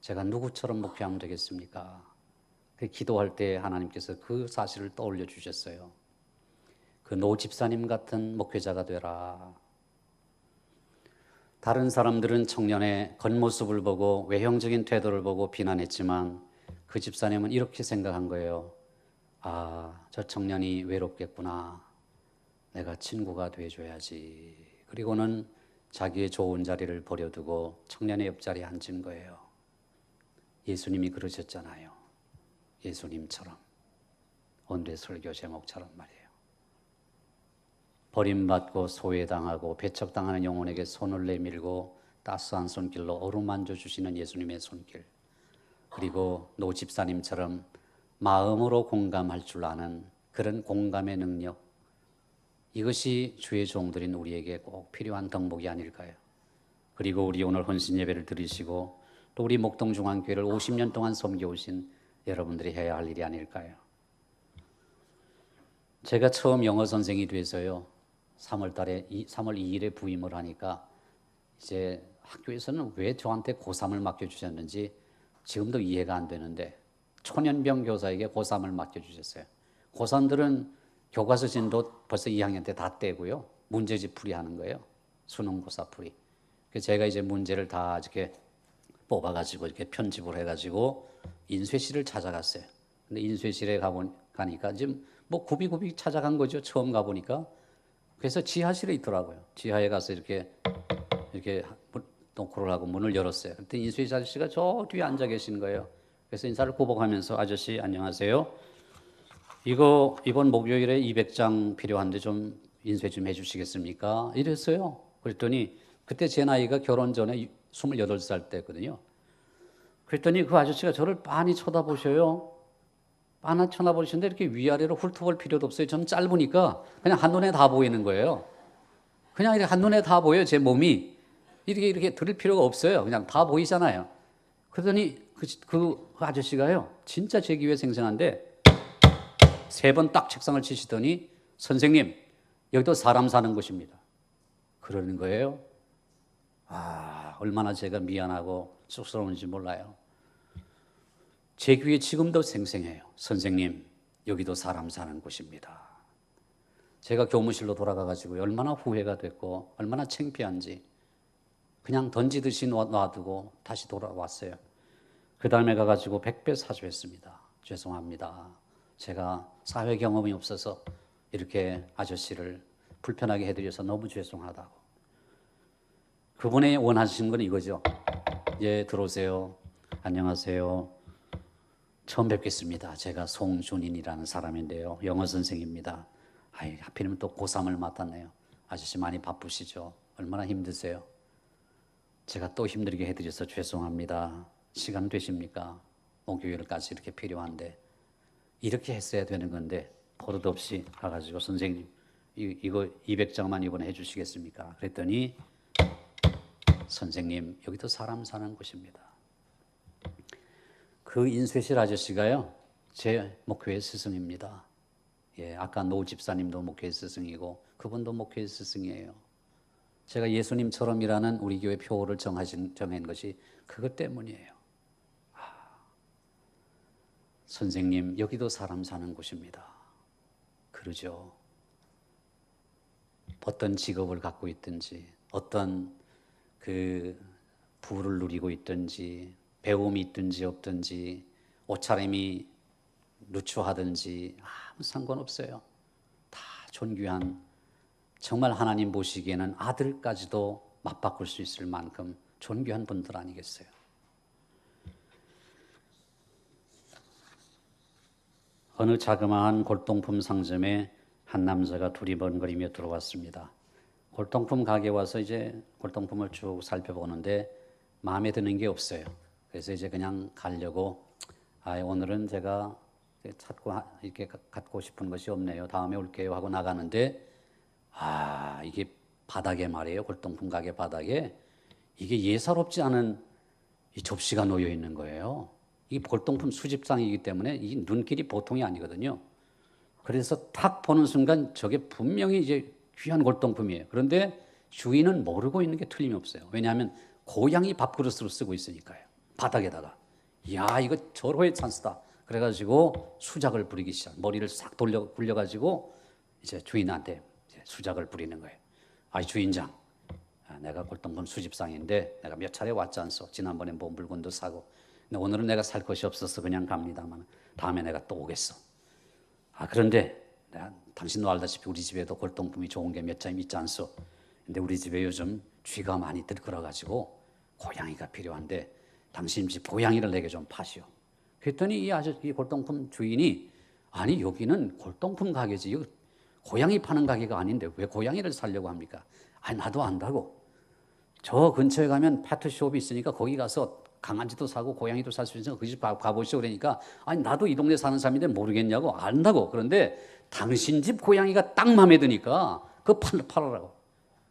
A: 제가 누구처럼 목회하면 되겠습니까? 기도할 때 하나님께서 그 사실을 떠올려 주셨어요. 그 노 집사님 같은 목회자가 되라. 다른 사람들은 청년의 겉모습을 보고 외형적인 태도를 보고 비난했지만 그 집사님은 이렇게 생각한 거예요. 아, 저 청년이 외롭겠구나. 내가 친구가 돼줘야지. 그리고는 자기의 좋은 자리를 버려두고 청년의 옆자리에 앉은 거예요. 예수님이 그러셨잖아요. 예수님처럼. 오늘의 설교 제목처럼 말이에요. 버림받고 소외당하고 배척당하는 영혼에게 손을 내밀고 따스한 손길로 어루만져 주시는 예수님의 손길. 그리고 노 집사님처럼 마음으로 공감할 줄 아는 그런 공감의 능력. 이것이 주의 종들인 우리에게 꼭 필요한 덕목이 아닐까요? 그리고 우리 오늘 헌신 예배를 드리시고 또 우리 목동중앙교회를 50년 동안 섬겨오신 여러분들이 해야 할 일이 아닐까요? 제가 처음 영어 선생이 돼서요, 3월 2일에 부임을 하니까 이제 학교에서는 왜 저한테 고3을 맡겨주셨는지 지금도 이해가 안 되는데, 초년병 교사에게 고3을 맡겨주셨어요. 고3들은 교과서 진도 벌써 2학년 때 다 떼고요, 문제집 풀이 하는 거예요. 수능고사 풀이. 그래서 제가 이제 문제를 다 이렇게 뽑아가지고 이렇게 편집을 해가지고 인쇄실을 찾아갔어요. 근데 인쇄실에 가니까 지금 뭐 굽이굽이 찾아간 거죠. 처음 가보니까. 그래서 지하실에 있더라고요. 지하에 가서 이렇게 노크를 하고 문을 열었어요. 그때 인쇄실 아저씨가 저 뒤에 앉아 계신 거예요. 그래서 인사를 구복하면서 아저씨 안녕하세요. 이거 이번 목요일에 200장 필요한데 좀 인쇄 좀 해주시겠습니까? 이랬어요. 그랬더니 그때 제 나이가 결혼 전에 28살 때거든요. 그랬더니 그 아저씨가 저를 빤히 쳐다보셔요. 빤히 쳐다보시는데 이렇게 위아래로 훑어볼 필요도 없어요. 저는 짧으니까 그냥 한눈에 다 보이는 거예요. 그냥 이렇게 한눈에 다 보여요. 제 몸이. 이렇게 들을 필요가 없어요. 그냥 다 보이잖아요. 그러더니 그 아저씨가요, 진짜 제 기회 생생한데 3번 딱 책상을 치시더니 선생님, 여기도 사람 사는 곳입니다. 그러는 거예요. 아, 얼마나 제가 미안하고 쑥스러운지 몰라요. 제 귀에 지금도 생생해요. 선생님, 여기도 사람 사는 곳입니다. 제가 교무실로 돌아가가지고 얼마나 후회가 됐고 얼마나 창피한지 그냥 던지듯이 놔두고 다시 돌아왔어요. 그 다음에 가가지고 100배 사죄했습니다. 죄송합니다. 제가 사회 경험이 없어서 이렇게 아저씨를 불편하게 해드려서 너무 죄송하다고. 그분이 원하시는 건 이거죠. 예, 들어오세요. 안녕하세요. 처음 뵙겠습니다. 제가 송준인이라는 사람인데요. 영어 선생입니다. 아이, 하필이면 또 고3을 맡았네요. 아저씨 많이 바쁘시죠? 얼마나 힘드세요? 제가 또 힘들게 해드려서 죄송합니다. 시간 되십니까? 목요일까지 이렇게 필요한데. 이렇게 했어야 되는 건데 버릇없이 가가지고 선생님 이거 200장만 이번에 해주시겠습니까? 그랬더니 선생님, 여기도 사람 사는 곳입니다. 그 인쇄실 아저씨가요, 제 목회의 스승입니다. 예, 아까 노 집사님도 목회 스승이고 그분도 목회 스승이에요. 제가 예수님처럼이라는 우리 교회 표어를 정한 것이 그것 때문이에요. 선생님, 여기도 사람 사는 곳입니다. 그러죠. 어떤 직업을 갖고 있든지, 어떤 그 부를 누리고 있든지, 배움이 있든지 없든지, 옷차림이 누추하든지 아무 상관없어요. 다 존귀한, 정말 하나님 보시기에는 아들까지도 맞바꿀 수 있을 만큼 존귀한 분들 아니겠어요? 어느 자그마한 골동품 상점에 한 남자가 두리번거리며 들어왔습니다. 골동품 가게 와서 이제 골동품을 쭉 살펴보는데 마음에 드는 게 없어요. 그래서 이제 그냥 가려고, 오늘은 제가 찾고 이렇게 갖고 싶은 것이 없네요. 다음에 올게요 하고 나가는데, 이게 바닥에 말이에요. 골동품 가게 바닥에 이게 예사롭지 않은 이 접시가 놓여 있는 거예요. 이 골동품 수집상이기 때문에 이 눈길이 보통이 아니거든요. 그래서 탁 보는 순간 저게 분명히 이제 귀한 골동품이에요. 그런데 주인은 모르고 있는 게 틀림없어요. 왜냐하면 고양이 밥그릇으로 쓰고 있으니까요. 바닥에다가. 이야, 이거 절호의 찬스다. 그래가지고 수작을 부리기 시작. 머리를 싹 굴려가지고 이제 주인한테 이제 수작을 부리는 거예요. 주인장, 내가 골동품 수집상인데 내가 몇 차례 왔지 않소. 지난번에 뭐 물건도 사고. 근데 오늘은 내가 살 것이 없어서 그냥 갑니다만 다음에 내가 또 오겠어. 그런데 내가 당신도 알다시피 우리 집에도 골동품이 좋은 게 몇 점 있지 않소. 근데 우리 집에 요즘 쥐가 많이 들끓어가지고 고양이가 필요한데 당신 집 고양이를 내게 좀 파시오. 그랬더니 이 골동품 주인이, 아니 여기는 골동품 가게지 이거 고양이 파는 가게가 아닌데 왜 고양이를 사려고 합니까? 나도 안다고. 저 근처에 가면 패트숍이 있으니까 거기 가서 강아지도 사고 고양이도 살 수 있으니까 그 집 가보시오. 그러니까 나도 이 동네 사는 사람인데 모르겠냐고. 안다고. 그런데 당신 집 고양이가 딱 마음에 드니까 그거 팔으라고.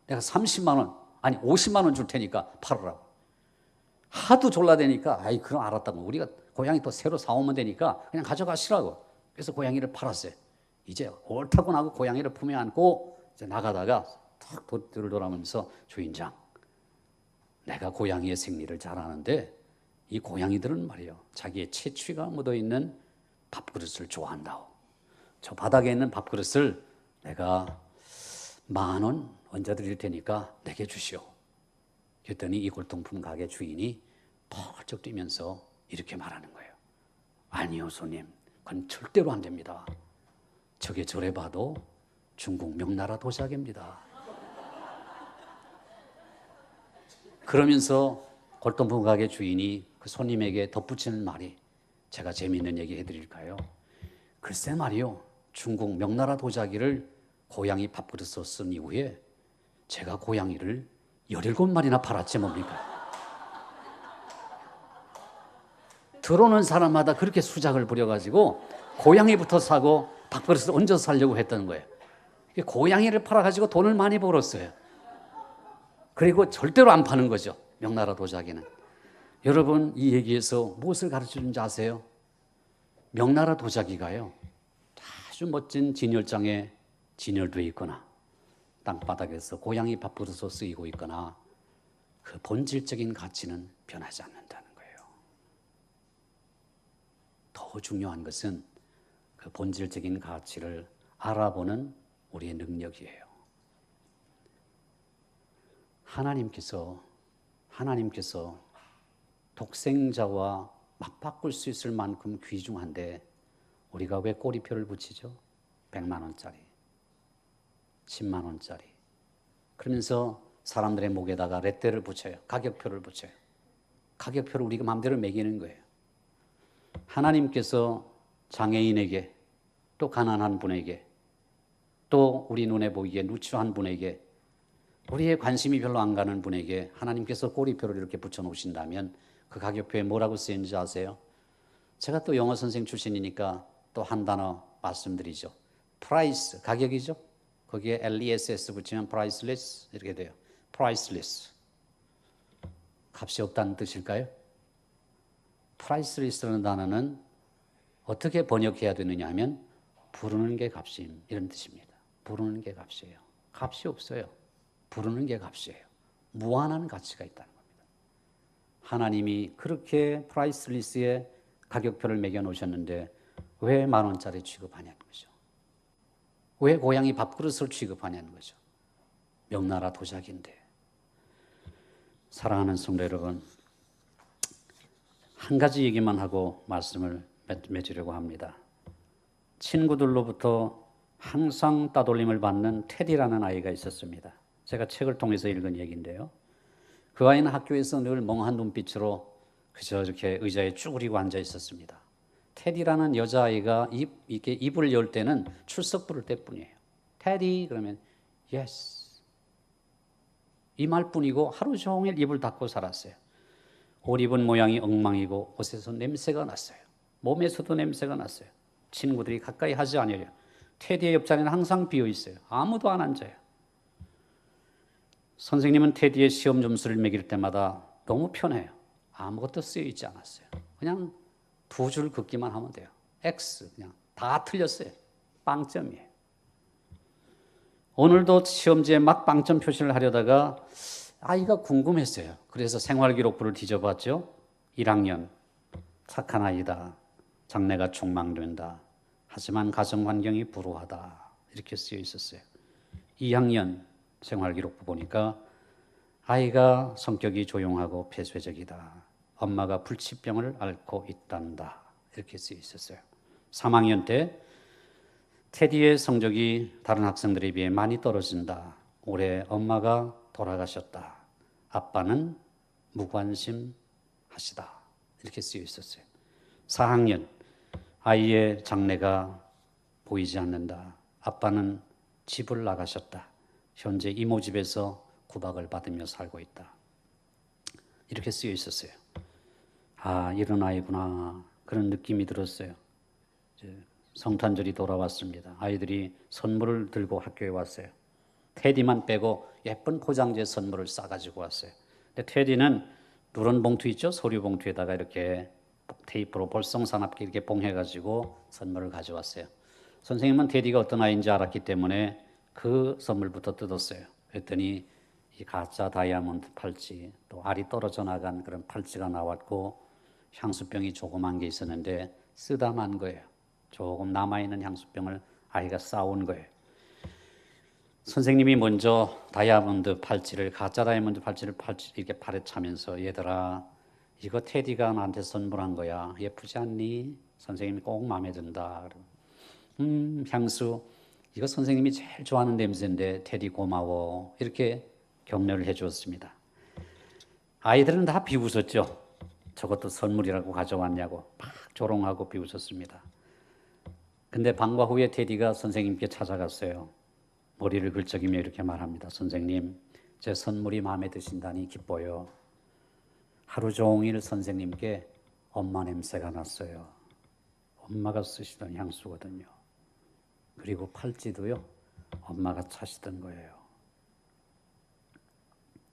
A: 내가 30만 원 50만 원 줄 테니까 팔으라고. 하도 졸라대니까 그럼 알았다고. 우리가 고양이 또 새로 사오면 되니까 그냥 가져가시라고. 그래서 고양이를 팔았어요. 이제 옳다고 나고 고양이를 품에 안고 이제 나가다가 탁 돌아오면서, 주인장, 내가 고양이의 생리를 잘 아는데 이 고양이들은 말이요, 자기의 채취가 묻어있는 밥그릇을 좋아한다오. 저 바닥에 있는 밥그릇을 내가 10,000원 얹어 드릴 테니까 내게 주시오. 그랬더니 이 골동품 가게 주인이 펄쩍 뛰면서 이렇게 말하는 거예요. 아니요 손님, 그건 절대로 안 됩니다. 저게 저래 봐도 중국 명나라 도자기입니다. 그러면서 골동품 가게 주인이 그 손님에게 덧붙이는 말이, 제가 재미있는 얘기 해드릴까요? 글쎄 말이요, 중국 명나라 도자기를 고양이 밥그릇으로 쓴 이후에 제가 고양이를 17마리나 팔았지 뭡니까? 들어오는 사람마다 그렇게 수작을 부려가지고 고양이부터 사고 밥그릇을 얹어서 살려고 했던 거예요. 고양이를 팔아가지고 돈을 많이 벌었어요. 그리고 절대로 안 파는 거죠, 명나라 도자기는. 여러분, 이 얘기에서 무엇을 가르쳐주는지 아세요? 명나라 도자기가요, 아주 멋진 진열장에 진열되어 있거나 땅바닥에서 고양이 밥그릇으로 쓰이고 있거나 그 본질적인 가치는 변하지 않는다는 거예요. 더 중요한 것은 그 본질적인 가치를 알아보는 우리의 능력이에요. 하나님께서 독생자와 맞바꿀 수 있을 만큼 귀중한데 우리가 왜 꼬리표를 붙이죠? 100만 원짜리, 10만 원짜리. 그러면서 사람들의 목에다가 렛대를 붙여요. 가격표를 붙여요. 가격표를 우리가 마음대로 매기는 거예요. 하나님께서 장애인에게, 또 가난한 분에게, 또 우리 눈에 보이기에 누추한 분에게, 우리의 관심이 별로 안 가는 분에게 하나님께서 꼬리표를 이렇게 붙여놓으신다면 그 가격표에 뭐라고 쓰이는지 아세요? 제가 또 영어 선생 출신이니까 또 한 단어 말씀드리죠. price, 가격이죠. 거기에 less 붙이면 priceless 이렇게 돼요. priceless. 값이 없다는 뜻일까요? priceless라는 단어는 어떻게 번역해야 되느냐 하면 부르는 게 값임, 이런 뜻입니다. 부르는 게 값이에요. 값이 없어요. 부르는 게 값이에요. 무한한 가치가 있다는 겁니다. 하나님이 그렇게 프라이스리스에 가격표를 매겨 놓으셨는데 왜 10,000원짜리 취급하냐는 거죠. 왜 고양이 밥그릇을 취급하냐는 거죠. 명나라 도자기인데. 사랑하는 성도 여러분, 한 가지 얘기만 하고 말씀을 맺으려고 합니다. 친구들로부터 항상 따돌림을 받는 테디라는 아이가 있었습니다. 제가 책을 통해서 읽은 얘기인데요. 그 아이는 학교에서 늘 멍한 눈빛으로 그저 이렇게 의자에 쭈그리고 앉아 있었습니다. 테디라는 여자아이가 이렇게 입을 열 때는 출석 부를 때뿐이에요. 테디 그러면 yes 이 말뿐이고 하루 종일 입을 닫고 살았어요. 옷 입은 모양이 엉망이고 옷에서 냄새가 났어요. 몸에서도 냄새가 났어요. 친구들이 가까이 하지 않으려. 테디의 옆자리는 항상 비어 있어요. 아무도 안 앉아요. 선생님은 테디의 시험 점수를 매길 때마다 너무 편해요. 아무것도 쓰여 있지 않았어요. 그냥 2줄 긋기만 하면 돼요. X 그냥 다 틀렸어요. 빵점이에요. 오늘도 시험지에 막 빵점 표시를 하려다가 아이가 궁금했어요. 그래서 생활기록부를 뒤져봤죠. 1학년 착한 아이다. 장래가 촉망된다. 하지만 가정환경이 불우하다. 이렇게 쓰여 있었어요. 2학년 생활기록부 보니까 아이가 성격이 조용하고 폐쇄적이다. 엄마가 불치병을 앓고 있단다. 이렇게 쓰여 있었어요. 3학년 때 테디의 성적이 다른 학생들에 비해 많이 떨어진다. 올해 엄마가 돌아가셨다. 아빠는 무관심하시다. 이렇게 쓰여 있었어요. 4학년 아이의 장래가 보이지 않는다. 아빠는 집을 나가셨다. 현재 이모 집에서 구박을 받으며 살고 있다. 이렇게 쓰여 있었어요. 아, 이런 아이구나. 그런 느낌이 들었어요. 이제 성탄절이 돌아왔습니다. 아이들이 선물을 들고 학교에 왔어요. 테디만 빼고 예쁜 포장지에 선물을 싸가지고 왔어요. 근데 테디는 누런 봉투 있죠? 서류 봉투에다가 이렇게 테이프로 볼썽사납게 이렇게 봉해가지고 선물을 가져왔어요. 선생님은 테디가 어떤 아이인지 알았기 때문에 그 선물부터 뜯었어요. 그랬더니 이 가짜 다이아몬드 팔찌, 또 알이 떨어져 나간 그런 팔찌가 나왔고 향수병이 조그만 게 있었는데 쓰다 만 거예요. 조금 남아있는 향수병을 아이가 싸온 거예요. 선생님이 먼저 가짜 다이아몬드 팔찌를 이렇게 팔에 차면서 얘들아, 이거 테디가 나한테 선물한 거야. 예쁘지 않니? 선생님이 꼭 마음에 든다. 향수. 이거 선생님이 제일 좋아하는 냄새인데 테디 고마워. 이렇게 격려를 해주었습니다. 아이들은 다 비웃었죠. 저것도 선물이라고 가져왔냐고 막 조롱하고 비웃었습니다. 근데 방과 후에 테디가 선생님께 찾아갔어요. 머리를 긁적이며 이렇게 말합니다. 선생님, 제 선물이 마음에 드신다니 기뻐요. 하루 종일 선생님께 엄마 냄새가 났어요. 엄마가 쓰시던 향수거든요. 그리고 팔찌도요, 엄마가 차시던 거예요.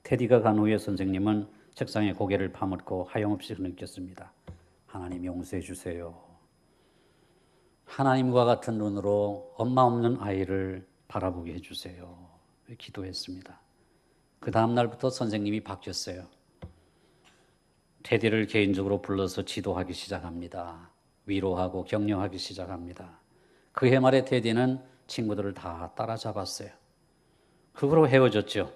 A: 테디가 간 후에 선생님은 책상에 고개를 파묻고 하염없이 느꼈습니다. 하나님 용서해 주세요. 하나님과 같은 눈으로 엄마 없는 아이를 바라보게 해주세요. 기도했습니다. 그 다음 날부터 선생님이 바뀌었어요. 테디를 개인적으로 불러서 지도하기 시작합니다. 위로하고 격려하기 시작합니다. 그해 말에 테디는 친구들을 다 따라잡았어요. 그 후로 헤어졌죠.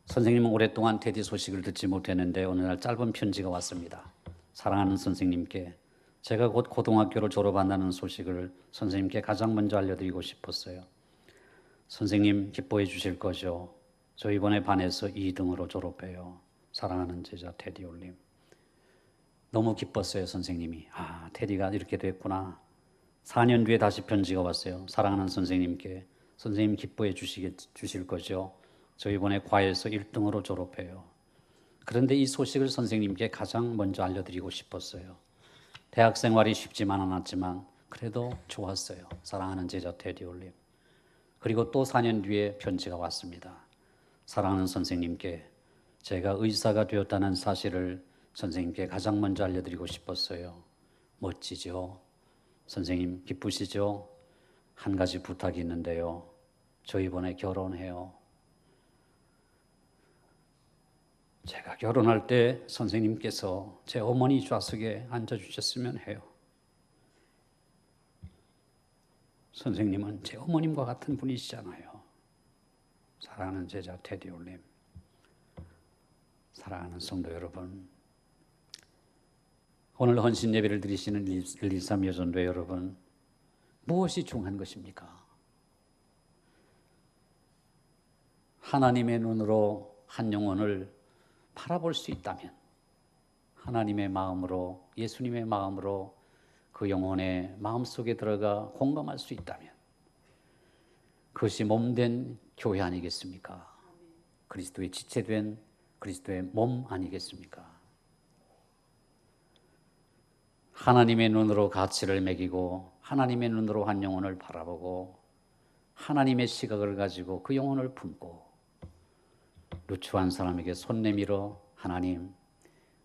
A: 선생님은 오랫동안 테디 소식을 듣지 못했는데 어느 날 짧은 편지가 왔습니다. 사랑하는 선생님께 제가 곧 고등학교를 졸업한다는 소식을 선생님께 가장 먼저 알려드리고 싶었어요. 선생님 기뻐해 주실 거죠? 저 이번에 반에서 2등으로 졸업해요. 사랑하는 제자 테디 올림. 너무 기뻤어요, 선생님이. 아, 테디가 이렇게 됐구나. 4년 뒤에 다시 편지가 왔어요. 사랑하는 선생님께 선생님 기뻐해 주실 거죠? 저 이번에 과에서 1등으로 졸업해요. 그런데 이 소식을 선생님께 가장 먼저 알려드리고 싶었어요. 대학 생활이 쉽지만 않았지만 그래도 좋았어요. 사랑하는 제자 테디 올림. 그리고 또 4년 뒤에 편지가 왔습니다. 사랑하는 선생님께 제가 의사가 되었다는 사실을 선생님께 가장 먼저 알려드리고 싶었어요. 멋지죠? 선생님 기쁘시죠? 한 가지 부탁이 있는데요. 저 이번에 결혼해요. 제가 결혼할 때 선생님께서 제 어머니 좌석에 앉아주셨으면 해요. 선생님은 제 어머님과 같은 분이시잖아요. 사랑하는 제자 테디 올림, 사랑하는 성도 여러분, 오늘 헌신 예배를 드리시는 123 여전도 여러분, 무엇이 중요한 것입니까? 하나님의 눈으로 한 영혼을 바라볼 수 있다면, 하나님의 마음으로, 예수님의 마음으로 그 영혼의 마음속에 들어가 공감할 수 있다면, 그것이 몸된 교회 아니겠습니까? 그리스도의 지체된 그리스도의 몸 아니겠습니까? 하나님의 눈으로 가치를 매기고 하나님의 눈으로 한 영혼을 바라보고 하나님의 시각을 가지고 그 영혼을 품고 누추한 사람에게 손 내밀어, 하나님,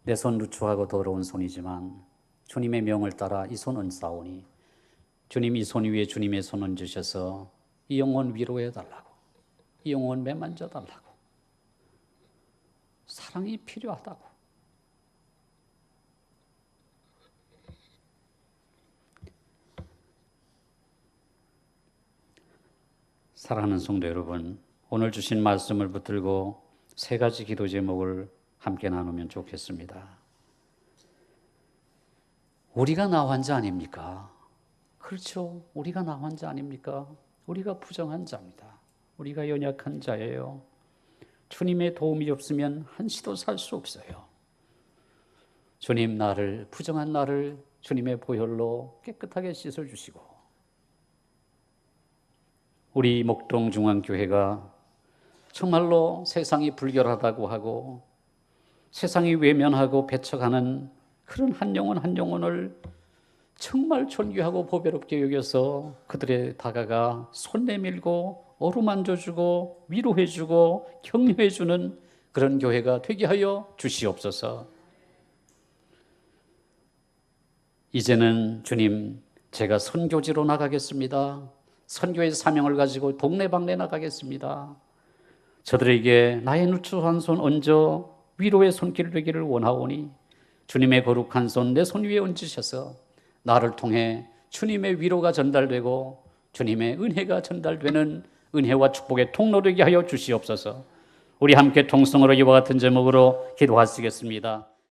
A: 내 손 누추하고 더러운 손이지만 주님의 명을 따라 이 손 얹사오니 주님 이 손 위에 주님의 손 얹으셔서 이 영혼 위로해 달라고, 이 영혼 매만져 달라고, 사랑이 필요하다고. 사랑하는 성도 여러분, 오늘 주신 말씀을 붙들고 세 가지 기도 제목을 함께 나누면 좋겠습니다. 우리가 나 환자 아닙니까? 그렇죠. 우리가 나 환자 아닙니까? 우리가 부정한 자입니다. 우리가 연약한 자예요. 주님의 도움이 없으면 한시도 살 수 없어요. 주님, 나를, 부정한 나를 주님의 보혈로 깨끗하게 씻어주시고, 우리 목동중앙교회가 정말로 세상이 불결하다고 하고 세상이 외면하고 배척하는 그런 한 영혼 한 영혼을 정말 존귀하고 보배롭게 여겨서 그들에 다가가 손 내밀고 어루만져주고 위로해주고 격려해주는 그런 교회가 되게 하여 주시옵소서. 이제는 주님, 제가 선교지로 나가겠습니다. 선교의 사명을 가지고 동네방네 나가겠습니다. 저들에게 나의 누추한 손 얹어 위로의 손길 되기를 원하오니 주님의 거룩한 손 내 손 위에 얹으셔서 나를 통해 주님의 위로가 전달되고 주님의 은혜가 전달되는 은혜와 축복의 통로 되게 하여 주시옵소서. 우리 함께 통성으로 이와 같은 제목으로 기도하시겠습니다.